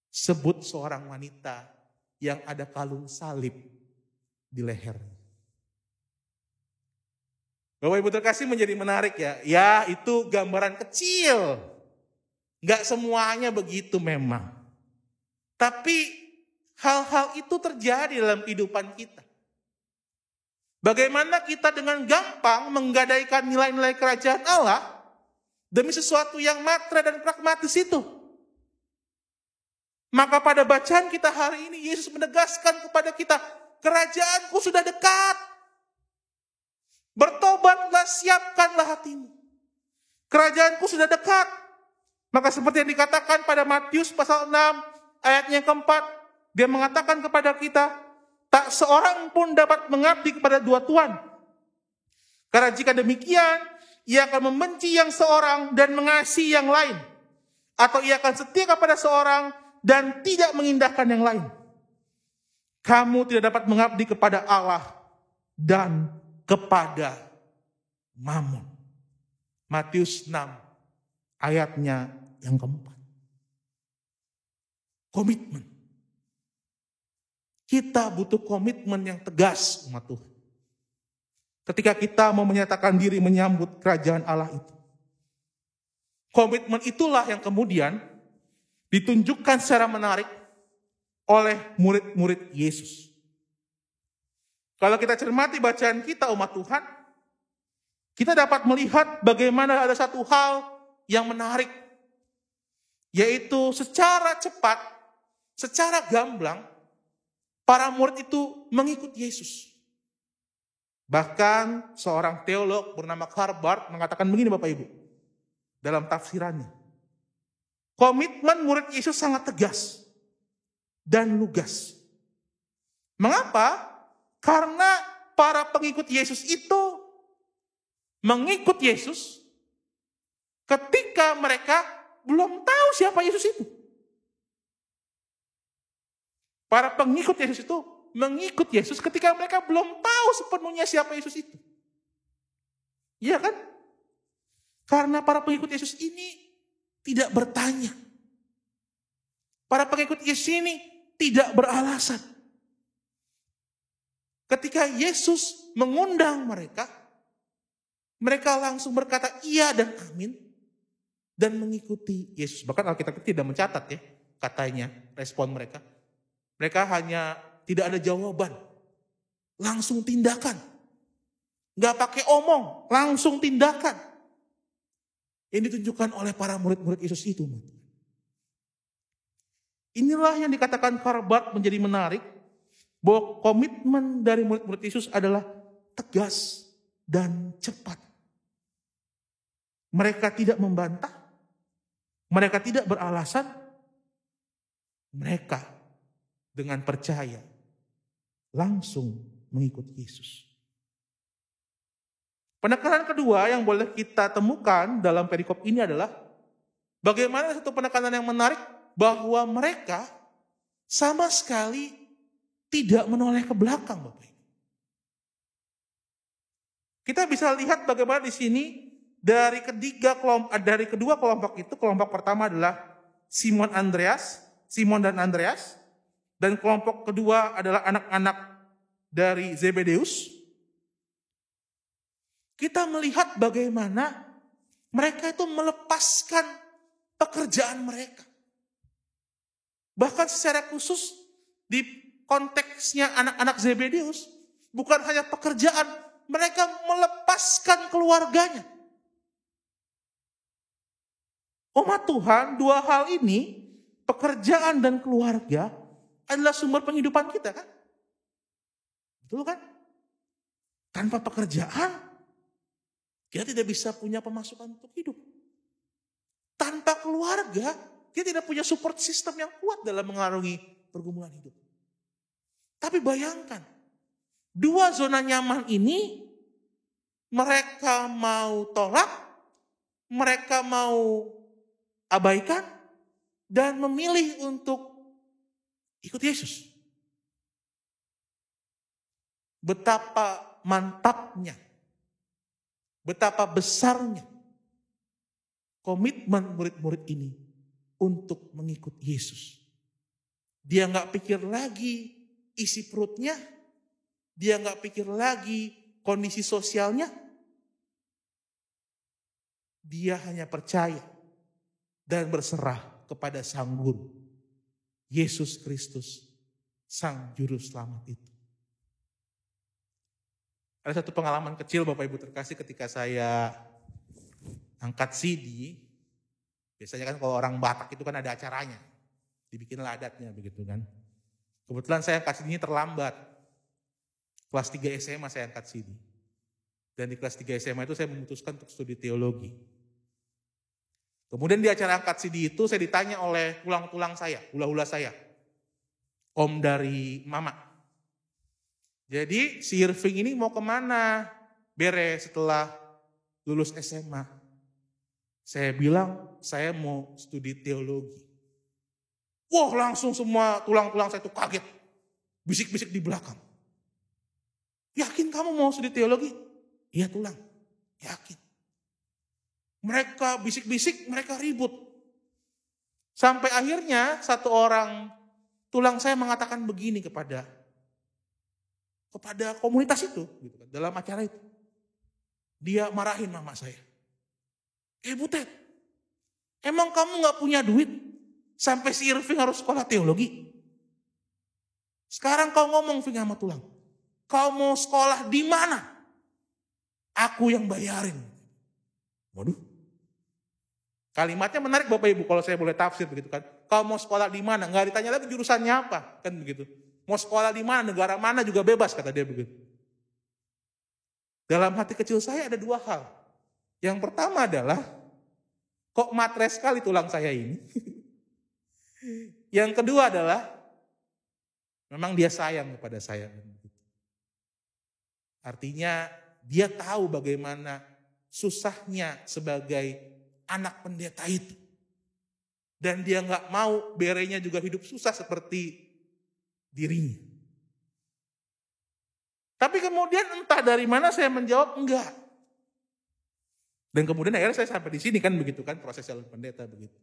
Sebut seorang wanita yang ada kalung salib di lehernya. Bapak Ibu terkasih menjadi menarik ya. Ya itu gambaran kecil. Gak semuanya begitu memang. Tapi hal-hal itu terjadi dalam kehidupan kita. Bagaimana kita dengan gampang menggadaikan nilai-nilai kerajaan Allah demi sesuatu yang matre dan pragmatis itu. Maka pada bacaan kita hari ini Yesus menegaskan kepada kita, kerajaanku sudah dekat. Bertobatlah, siapkanlah hatimu. Kerajaanku sudah dekat. Maka seperti yang dikatakan pada Matius pasal 6 ayatnya yang keempat, dia mengatakan kepada kita, tak seorang pun dapat mengabdi kepada dua tuan. Karena jika demikian, ia akan membenci yang seorang dan mengasihi yang lain. Atau ia akan setia kepada seorang dan tidak mengindahkan yang lain. Kamu tidak dapat mengabdi kepada Allah dan kepada Mammon. Matius 6 ayatnya yang keempat. Komitmen. Kita butuh komitmen yang tegas umat Tuhan. ketika kita mau menyatakan diri menyambut kerajaan Allah itu. Komitmen itulah yang kemudian ditunjukkan secara menarik oleh murid-murid Yesus. Kalau kita cermati bacaan kita umat Tuhan, kita dapat melihat bagaimana ada satu hal yang menarik, yaitu secara cepat, secara gamblang, para murid itu mengikut Yesus. Bahkan seorang teolog bernama Karl Barth mengatakan begini Bapak Ibu, dalam tafsirannya. Komitmen murid Yesus sangat tegas dan lugas. Mengapa? Karena para pengikut Yesus itu mengikut Yesus ketika mereka belum tahu siapa Yesus itu. Para pengikut Yesus itu mengikut Yesus ketika mereka belum tahu sepenuhnya siapa Yesus itu. Iya kan? Karena para pengikut Yesus ini tidak bertanya. Para pengikut Yesus ini tidak beralasan. Ketika Yesus mengundang mereka, mereka langsung berkata iya dan amin dan mengikuti Yesus. Bahkan Alkitab tidak mencatat ya katanya respon mereka. Mereka hanya tidak ada jawaban. Langsung tindakan. Gak pakai omong, langsung tindakan. Yang ditunjukkan oleh para murid-murid Yesus itu. Inilah yang dikatakan Karl Barth menjadi menarik. Bahwa komitmen dari murid-murid Yesus adalah tegas dan cepat. Mereka tidak membantah. Mereka tidak beralasan. Mereka dengan percaya langsung mengikut Yesus. Penekanan kedua yang boleh kita temukan dalam perikop ini adalah bagaimana satu penekanan yang menarik bahwa mereka sama sekali tidak menoleh ke belakang, Bapak Ibu. Kita bisa lihat bagaimana di sini dari kedua kelompok itu, kelompok pertama adalah Simon dan Andreas, dan kelompok kedua adalah anak-anak dari Zebedeus. Kita melihat bagaimana mereka itu melepaskan pekerjaan mereka. Bahkan secara khusus di konteksnya anak-anak Zebedeus, bukan hanya pekerjaan, mereka melepaskan keluarganya. Umat Tuhan, dua hal ini, pekerjaan dan keluarga, adalah sumber penghidupan kita kan? Betul kan? Tanpa pekerjaan, kita tidak bisa punya pemasukan untuk hidup. Tanpa keluarga, kita tidak punya support system yang kuat dalam mengarungi pergumulan hidup. Tapi bayangkan, dua zona nyaman ini, mereka mau tolak, mereka mau abaikan, dan memilih untuk ikut Yesus. Betapa mantapnya, betapa besarnya komitmen murid-murid ini untuk mengikut Yesus. Dia gak pikir lagi isi perutnya, dia gak pikir lagi kondisi sosialnya. Dia hanya percaya dan berserah kepada Sang Guru, Yesus Kristus, Sang Juru Selamat itu. Ada satu pengalaman kecil Bapak Ibu terkasih ketika saya angkat CD. Biasanya kan kalau orang Batak itu kan ada acaranya. Dibikinlah adatnya begitu kan. Kebetulan saya angkat CD-nya terlambat. Kelas 3 SMA saya angkat CD. Dan di kelas 3 SMA itu saya memutuskan untuk studi teologi. Kemudian di acara angkat CD itu saya ditanya oleh tulang-tulang saya, hula-hula saya. Om dari Mama. Jadi si Irving ini mau kemana? Beres setelah lulus SMA. Saya bilang saya mau studi teologi. Wah langsung semua tulang-tulang saya itu kaget. Bisik-bisik di belakang. Yakin kamu mau studi teologi? Iya tulang, yakin. Mereka bisik-bisik, mereka ribut. Sampai akhirnya satu orang tulang saya mengatakan begini kepada komunitas itu, gitu kan, dalam acara itu. dia marahin mama saya. Butet, emang kamu gak punya duit sampai si Irving harus sekolah teologi? Sekarang kau ngomong Ving sama tulang, kau mau sekolah di mana? Aku yang bayarin. Waduh. Kalimatnya menarik Bapak Ibu kalau saya boleh tafsir begitu kan. Kau mau sekolah di mana? Gak ditanya lagi jurusannya apa, kan begitu. Mau sekolah di mana, negara mana juga bebas, kata dia begitu. Dalam hati kecil saya ada dua hal. Yang pertama adalah, kok matre sekali tulang saya ini. Yang kedua adalah, memang dia sayang kepada saya. Artinya dia tahu bagaimana susahnya sebagai anak pendeta itu. Dan dia gak mau berenya juga hidup susah seperti dirinya. Tapi kemudian entah dari mana saya menjawab enggak. Dan kemudian akhirnya saya sampai di sini kan begitu kan proses calon pendeta begitu.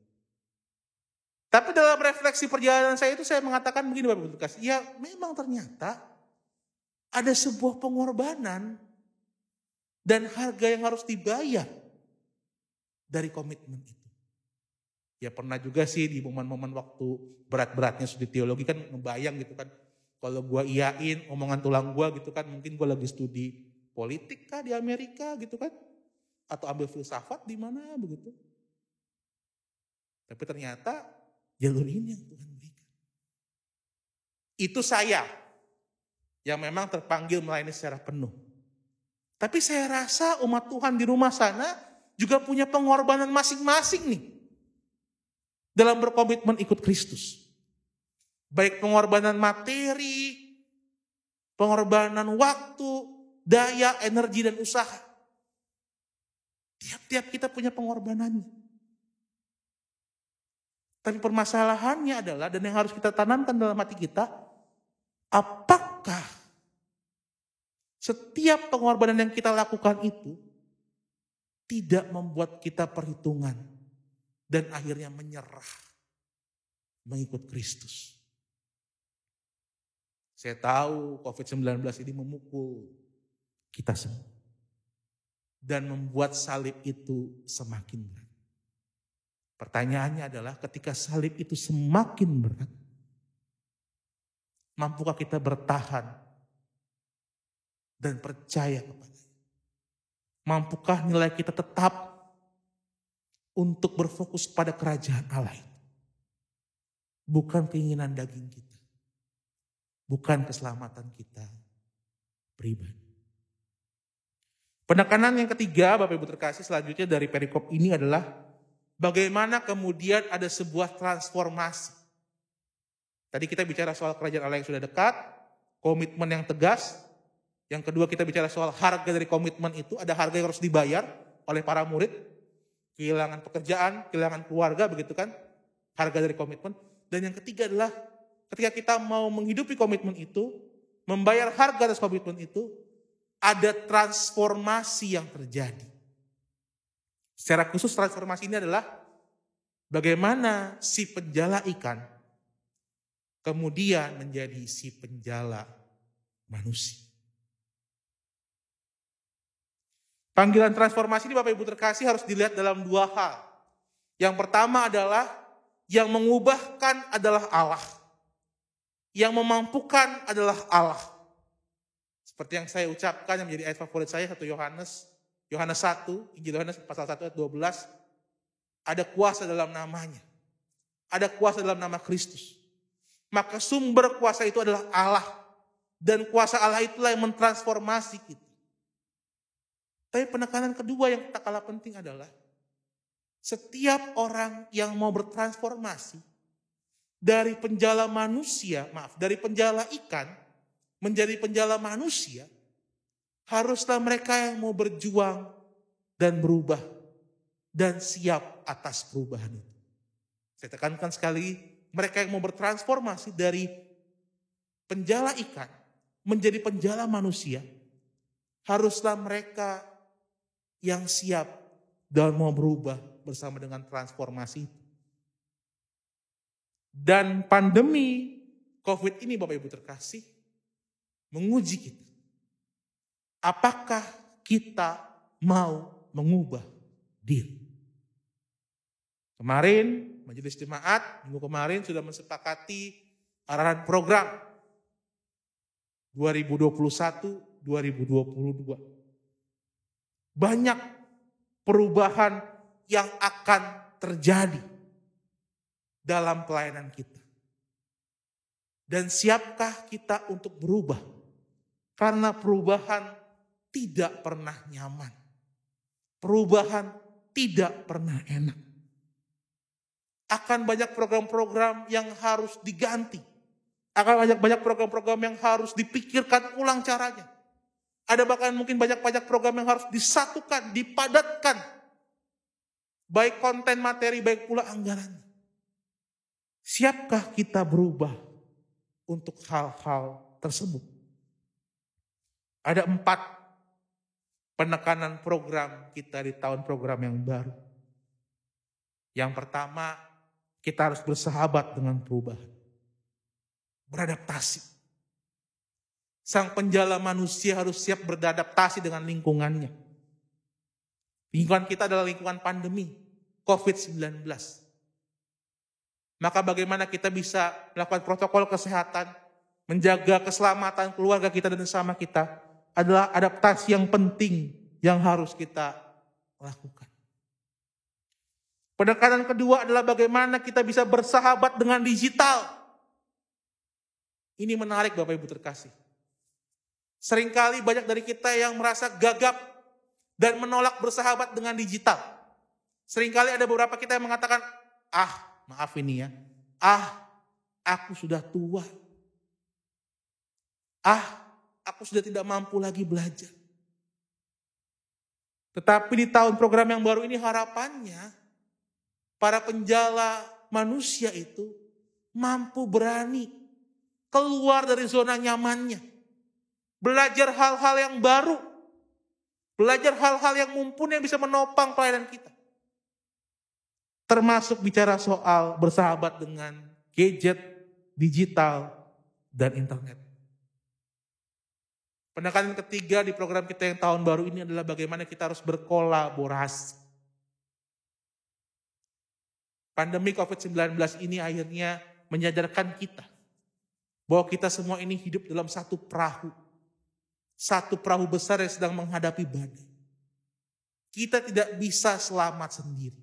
Tapi dalam refleksi perjalanan saya itu saya mengatakan begini Bapak Ibu kasih, ya memang ternyata ada sebuah pengorbanan dan harga yang harus dibayar dari komitmen itu. Ya pernah juga sih di momen-momen waktu berat-beratnya studi teologi kan ngebayang gitu kan. Kalau gue iyain omongan tulang gue gitu kan, mungkin gue lagi studi politik kah di Amerika gitu kan. Atau ambil filsafat di mana begitu. Tapi ternyata jalur ini yang Tuhan berikan. Itu saya yang memang terpanggil melayani secara penuh. Tapi saya rasa umat Tuhan di rumah sana juga punya pengorbanan masing-masing nih. Dalam berkomitmen ikut Kristus. Baik pengorbanan materi, pengorbanan waktu, daya, energi, dan usaha. Tiap-tiap kita punya pengorbanannya. Tapi permasalahannya adalah, dan yang harus kita tanamkan dalam hati kita, apakah setiap pengorbanan yang kita lakukan itu tidak membuat kita perhitungan dan akhirnya menyerah mengikut Kristus. Saya tahu COVID-19 ini memukul kita semua. Dan membuat salib itu semakin berat. Pertanyaannya adalah ketika salib itu semakin berat, mampukah kita bertahan dan percaya kepadanya? Mampukah nilai kita tetap untuk berfokus pada kerajaan Allah itu? Bukan keinginan daging kita. Bukan keselamatan kita pribadi. Penekanan yang ketiga, Bapak Ibu terkasih, selanjutnya dari perikop ini adalah bagaimana kemudian ada sebuah transformasi. Tadi kita bicara soal kerajaan Allah yang sudah dekat, komitmen yang tegas. Yang kedua kita bicara soal harga dari komitmen itu, ada harga yang harus dibayar oleh para murid. Kehilangan pekerjaan, kehilangan keluarga, begitu kan? Harga dari komitmen. Dan yang ketiga adalah ketika kita mau menghidupi komitmen itu, membayar harga atas komitmen itu, ada transformasi yang terjadi. Secara khusus transformasi ini adalah bagaimana si penjala ikan kemudian menjadi si penjala manusia. Panggilan transformasi ini Bapak Ibu terkasih harus dilihat dalam dua hal. Yang pertama adalah yang mengubahkan adalah Allah. Yang memampukan adalah Allah. Seperti yang saya ucapkan yang menjadi ayat favorit saya, 1 Yohanes 1, Injil Yohanes pasal 1 ayat 12. Ada kuasa dalam namanya. Ada kuasa dalam nama Kristus. Maka sumber kuasa itu adalah Allah. Dan kuasa Allah itulah yang mentransformasi kita. Tapi penekanan kedua yang tak kalah penting adalah setiap orang yang mau bertransformasi dari penjala manusia, dari penjala ikan menjadi penjala manusia, haruslah mereka yang mau berjuang dan berubah dan siap atas perubahan itu. Saya tekankan sekali, mereka yang mau bertransformasi dari penjala ikan menjadi penjala manusia, haruslah mereka yang siap dan mau berubah bersama dengan transformasi itu. Dan pandemi COVID ini Bapak Ibu terkasih menguji kita. Apakah kita mau mengubah diri. Kemarin Majelis Jemaat minggu kemarin sudah mensepakati arahan program 2021-2022. Banyak perubahan yang akan terjadi dalam pelayanan kita. Dan siapkah kita untuk berubah? Karena perubahan tidak pernah nyaman. Perubahan tidak pernah enak. Akan banyak program-program yang harus diganti. Akan banyak program-program yang harus dipikirkan ulang caranya. Ada bahkan mungkin banyak program yang harus disatukan, dipadatkan. Baik konten materi, baik pula anggarannya. Siapkah kita berubah untuk hal-hal tersebut? Ada 4 penekanan program kita di tahun program yang baru. Yang pertama, kita harus bersahabat dengan perubahan. Beradaptasi. Sang penjala manusia harus siap beradaptasi dengan lingkungannya. Lingkungan kita adalah lingkungan pandemi, COVID-19. Maka bagaimana kita bisa melakukan protokol kesehatan, menjaga keselamatan keluarga kita dan sesama kita, adalah adaptasi yang penting yang harus kita lakukan. Penekanan kedua adalah bagaimana kita bisa bersahabat dengan digital. Ini menarik Bapak Ibu terkasih. Seringkali banyak dari kita yang merasa gagap dan menolak bersahabat dengan digital. Seringkali ada beberapa kita yang mengatakan, maaf ini ya, aku sudah tua. Aku sudah tidak mampu lagi belajar. Tetapi di tahun program yang baru ini harapannya, para penjala manusia itu mampu berani keluar dari zona nyamannya. Belajar hal-hal yang baru. Belajar hal-hal yang mumpuni yang bisa menopang pelayanan kita. Termasuk bicara soal bersahabat dengan gadget, digital, dan internet. Penekanan ketiga di program kita yang tahun baru ini adalah bagaimana kita harus berkolaborasi. Pandemi COVID-19 ini akhirnya menyadarkan kita bahwa kita semua ini hidup dalam satu perahu. Satu perahu besar yang sedang menghadapi badai. Kita tidak bisa selamat sendiri.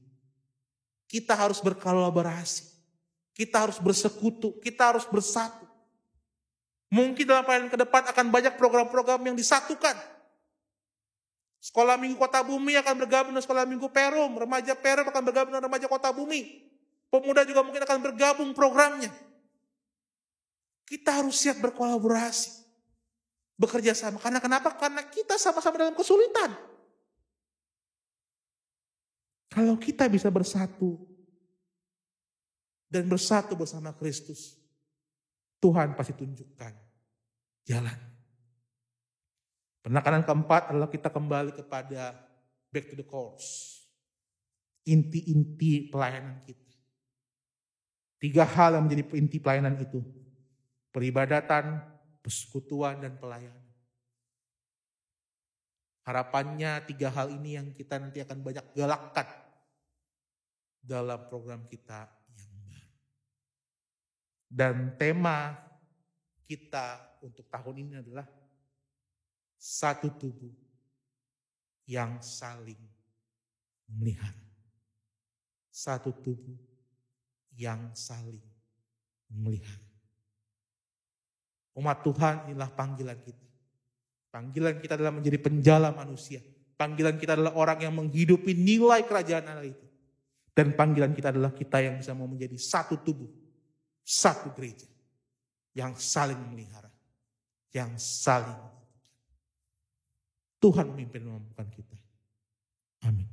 Kita harus berkolaborasi. Kita harus bersekutu. Kita harus bersatu. Mungkin dalam pelayanan ke depan akan banyak program-program yang disatukan. Sekolah Minggu Kota Bumi akan bergabung dengan Sekolah Minggu Perum. Remaja Perum akan bergabung dengan Remaja Kota Bumi. Pemuda juga mungkin akan bergabung programnya. Kita harus siap berkolaborasi. Bekerja sama. Karena kenapa? Karena kita sama-sama dalam kesulitan. Kalau kita bisa bersatu dan bersatu bersama Kristus, Tuhan pasti tunjukkan jalan. Penekanan keempat adalah kita kembali kepada back to the course. Inti-inti pelayanan kita. 3 hal yang menjadi inti pelayanan itu. Peribadatan, persekutuan, dan pelayanan. Harapannya 3 hal ini yang kita nanti akan banyak galakkan dalam program kita yang baru. Dan tema kita untuk tahun ini adalah satu tubuh yang saling memelihara. Satu tubuh yang saling memelihara. Umat Tuhan, inilah panggilan kita. Panggilan kita adalah menjadi penjala manusia. Panggilan kita adalah orang yang menghidupi nilai kerajaan Allah itu. Dan panggilan kita adalah kita yang bisa mau menjadi satu tubuh, satu gereja. Yang saling memelihara. Yang saling. Tuhan memimpin memampukan kita. Amin.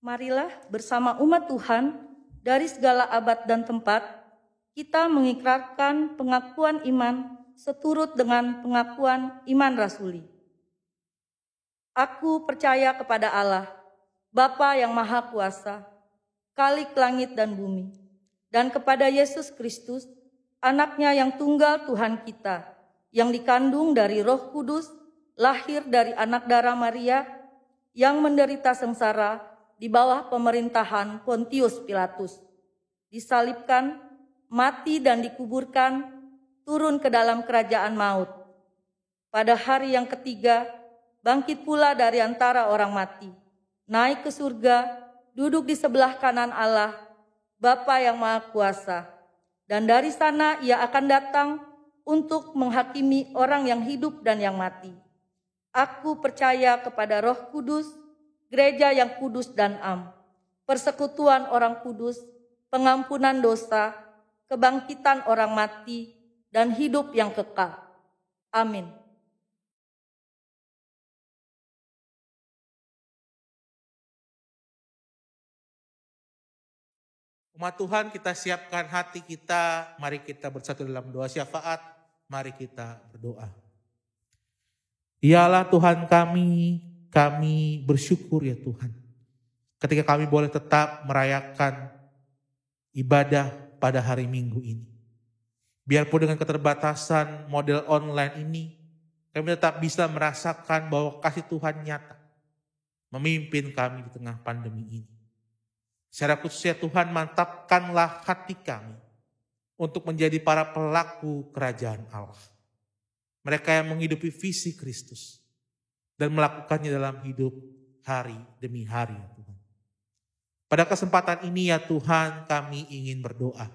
Marilah bersama umat Tuhan dari segala abad dan tempat, kita mengikrarkan pengakuan iman seturut dengan pengakuan iman rasuli. Aku percaya kepada Allah, Bapa yang Maha Kuasa, Khalik langit dan bumi, dan kepada Yesus Kristus, anaknya yang tunggal Tuhan kita, yang dikandung dari Roh Kudus, lahir dari anak darah Maria, yang menderita sengsara di bawah pemerintahan Pontius Pilatus, disalibkan, mati dan dikuburkan, turun ke dalam kerajaan maut. Pada hari yang ketiga, bangkit pula dari antara orang mati, naik ke surga, duduk di sebelah kanan Allah, Bapa yang Maha Kuasa. Dan dari sana ia akan datang untuk menghakimi orang yang hidup dan yang mati. Aku percaya kepada Roh Kudus, gereja yang kudus dan am, persekutuan orang kudus, pengampunan dosa, kebangkitan orang mati, dan hidup yang kekal. Amin. Umat Tuhan, kita siapkan hati kita, mari kita bersatu dalam doa syafaat, mari kita berdoa. Dialah Tuhan kami bersyukur ya Tuhan. Ketika kami boleh tetap merayakan ibadah pada hari Minggu ini. Biarpun dengan keterbatasan model online ini, kami tetap bisa merasakan bahwa kasih Tuhan nyata memimpin kami di tengah pandemi ini. Secara khusus ya Tuhan, mantapkanlah hati kami untuk menjadi para pelaku kerajaan Allah. Mereka yang menghidupi visi Kristus dan melakukannya dalam hidup hari demi hari ya Tuhan. Pada kesempatan ini ya Tuhan, kami ingin berdoa.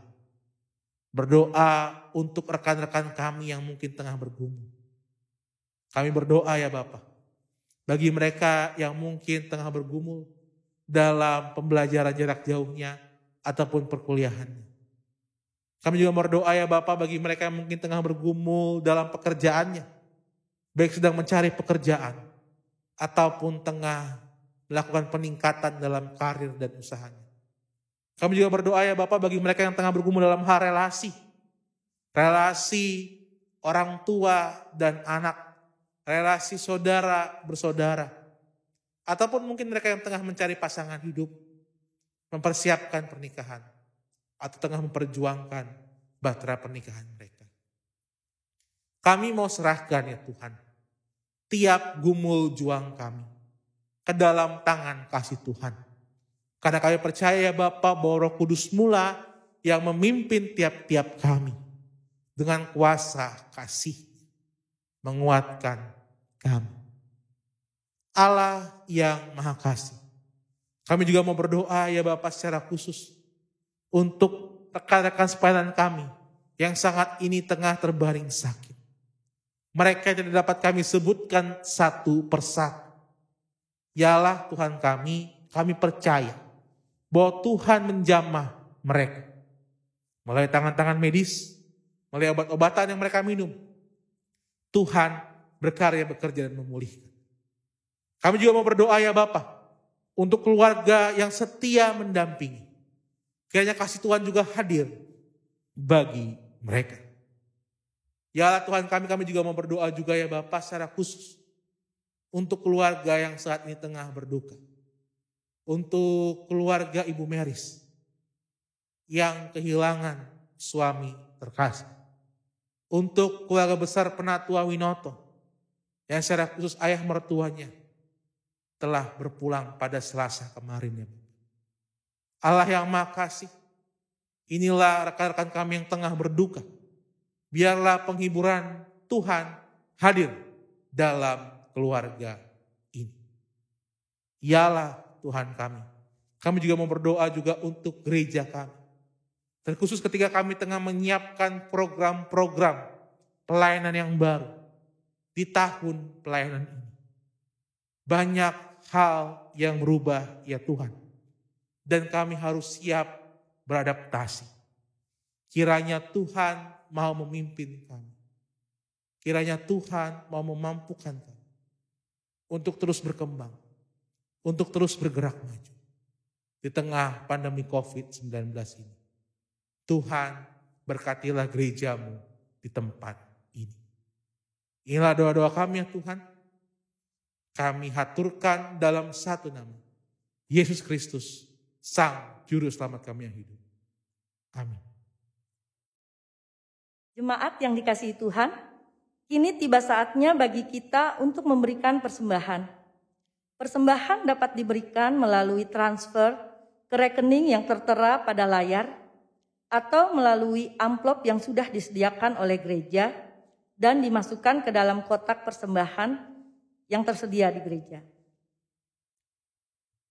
Berdoa untuk rekan-rekan kami yang mungkin tengah bergumul. Kami berdoa ya Bapa, bagi mereka yang mungkin tengah bergumul dalam pembelajaran jarak jauhnya ataupun perkuliahannya. Kami juga berdoa ya Bapak bagi mereka yang mungkin tengah bergumul dalam pekerjaannya. Baik sedang mencari pekerjaan ataupun tengah melakukan peningkatan dalam karir dan usahanya. Kami juga berdoa ya Bapak bagi mereka yang tengah bergumul dalam hal relasi. Relasi orang tua dan anak. Relasi saudara bersaudara. Ataupun mungkin mereka yang tengah mencari pasangan hidup, mempersiapkan pernikahan, atau tengah memperjuangkan bahtera pernikahan mereka. Kami mau serahkan ya Tuhan, tiap gumul juang kami ke dalam tangan kasih Tuhan. Karena kami percaya ya Bapa bahwa Roh Kudus mula yang memimpin tiap-tiap kami dengan kuasa kasih menguatkan kami. Allah yang Maha Kasih. Kami juga mau berdoa ya Bapak secara khusus untuk rekan-rekan sepadan kami yang saat ini tengah terbaring sakit. Mereka tidak dapat kami sebutkan satu persatu. Yalah Tuhan kami percaya bahwa Tuhan menjamah mereka. Melalui tangan-tangan medis, melalui obat-obatan yang mereka minum. Tuhan berkarya bekerja dan memulihkan. Kami juga mau berdoa ya Bapak untuk keluarga yang setia mendampingi. Kiranya kasih Tuhan juga hadir bagi mereka. Ya Allah Tuhan kami juga mau berdoa juga ya Bapak secara khusus untuk keluarga yang saat ini tengah berduka. Untuk keluarga Ibu Meris yang kehilangan suami terkasih. Untuk keluarga besar Penatua Winoto yang secara khusus ayah mertuanya telah berpulang pada Selasa kemarin ya. Allah yang Maha Kasih, inilah rekan-rekan kami yang tengah berduka. Biarlah penghiburan Tuhan hadir dalam keluarga ini. Yalah Tuhan kami. Kami juga mau berdoa juga untuk gereja kami. Terkhusus ketika kami tengah menyiapkan program-program pelayanan yang baru di tahun pelayanan ini. Banyak hal yang berubah ya Tuhan. Dan kami harus siap beradaptasi. Kiranya Tuhan mau memimpin kami. Kiranya Tuhan mau memampukan kami. Untuk terus berkembang. Untuk terus bergerak maju. Di tengah pandemi COVID-19 ini. Tuhan berkatilah gerejamu di tempat ini. Inilah doa-doa kami ya Tuhan. Kami haturkan dalam satu nama. Yesus Kristus, Sang Juru Selamat kami yang hidup. Amin. Jemaat yang dikasihi Tuhan, kini tiba saatnya bagi kita untuk memberikan persembahan. Persembahan dapat diberikan melalui transfer ke rekening yang tertera pada layar atau melalui amplop yang sudah disediakan oleh gereja dan dimasukkan ke dalam kotak persembahan yang tersedia di gereja.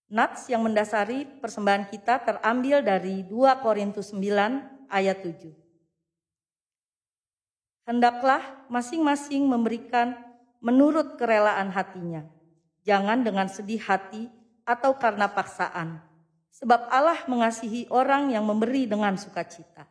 Nats yang mendasari persembahan kita terambil dari 2 Korintus 9 ayat 7. Hendaklah masing-masing memberikan menurut kerelaan hatinya, jangan dengan sedih hati atau karena paksaan, sebab Allah mengasihi orang yang memberi dengan sukacita.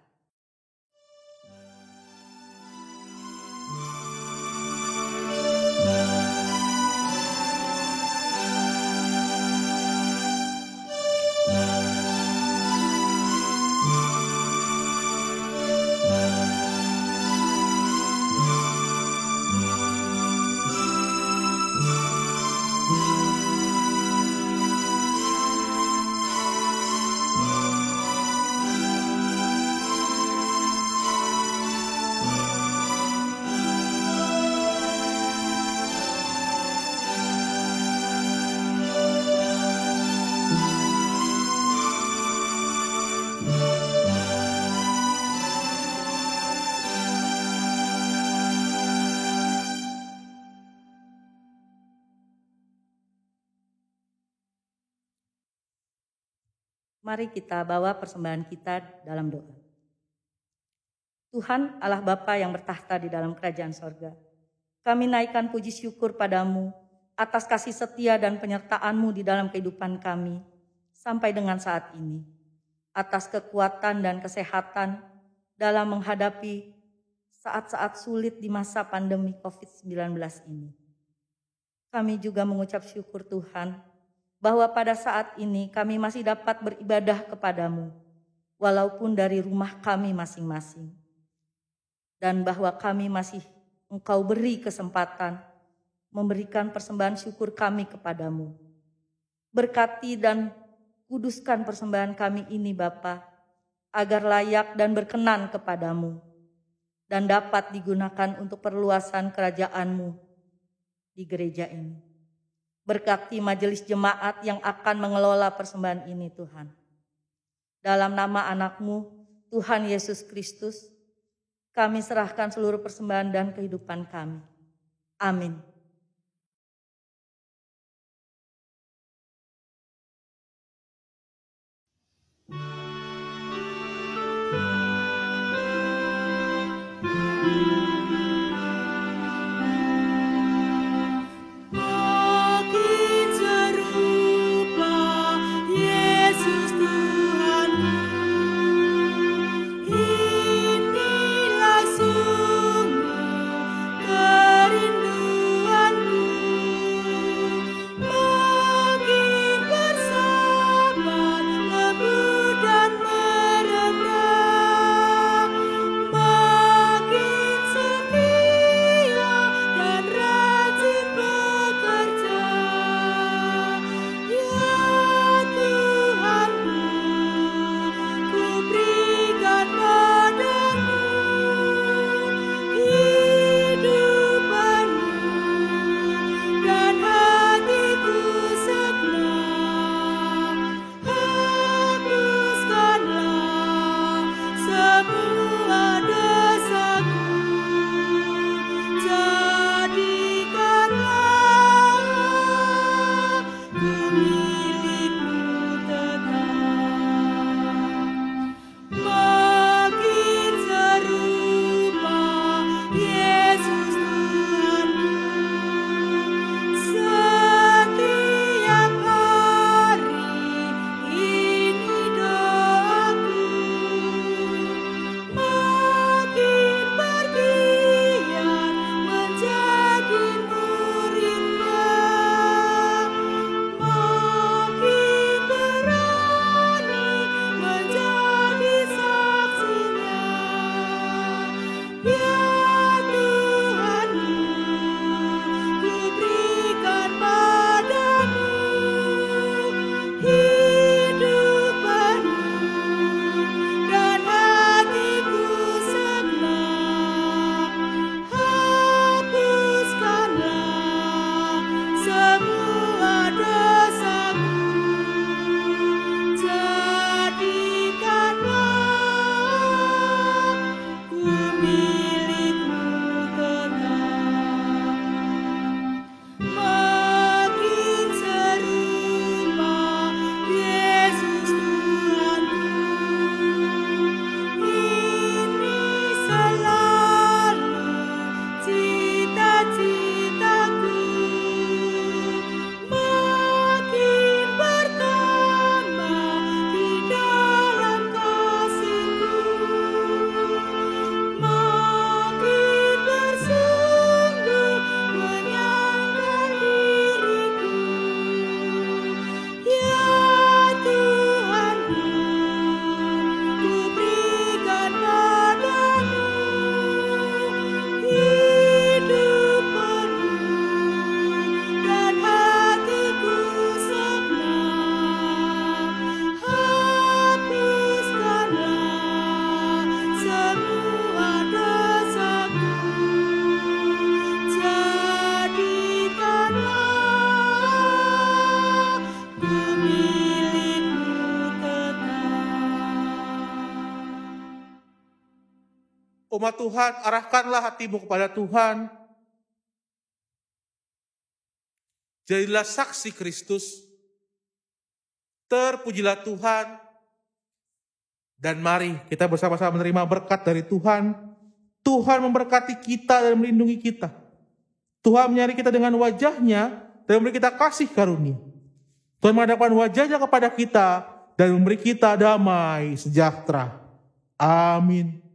Mari kita bawa persembahan kita dalam doa. Tuhan Allah Bapa yang bertahta di dalam kerajaan sorga, kami naikkan puji syukur padamu atas kasih setia dan penyertaan-Mu di dalam kehidupan kami sampai dengan saat ini, atas kekuatan dan kesehatan dalam menghadapi saat-saat sulit di masa pandemi COVID-19 ini. Kami juga mengucap syukur Tuhan, bahwa pada saat ini kami masih dapat beribadah kepadamu, walaupun dari rumah kami masing-masing. Dan bahwa kami masih Engkau beri kesempatan memberikan persembahan syukur kami kepadamu. Berkati dan kuduskan persembahan kami ini Bapa, agar layak dan berkenan kepadamu, dan dapat digunakan untuk perluasan kerajaan-Mu di gereja ini. Berkati majelis jemaat yang akan mengelola persembahan ini Tuhan. Dalam nama anak-Mu, Tuhan Yesus Kristus, kami serahkan seluruh persembahan dan kehidupan kami. Amin. Makin serupa Yesus Tuhanku, inilah sungguh kerinduan umat Tuhan, arahkanlah hatimu kepada Tuhan. Jadilah saksi Kristus. Terpujilah Tuhan. Dan mari kita bersama-sama menerima berkat dari Tuhan. Tuhan memberkati kita dan melindungi kita. Tuhan menyari kita dengan wajahnya dan memberi kita kasih karunia. Tuhan menghadapkan wajahnya kepada kita dan memberi kita damai sejahtera. Amin.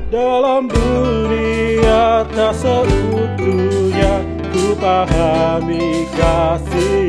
Dalam dunia tak seutuhnya ku pahami kasih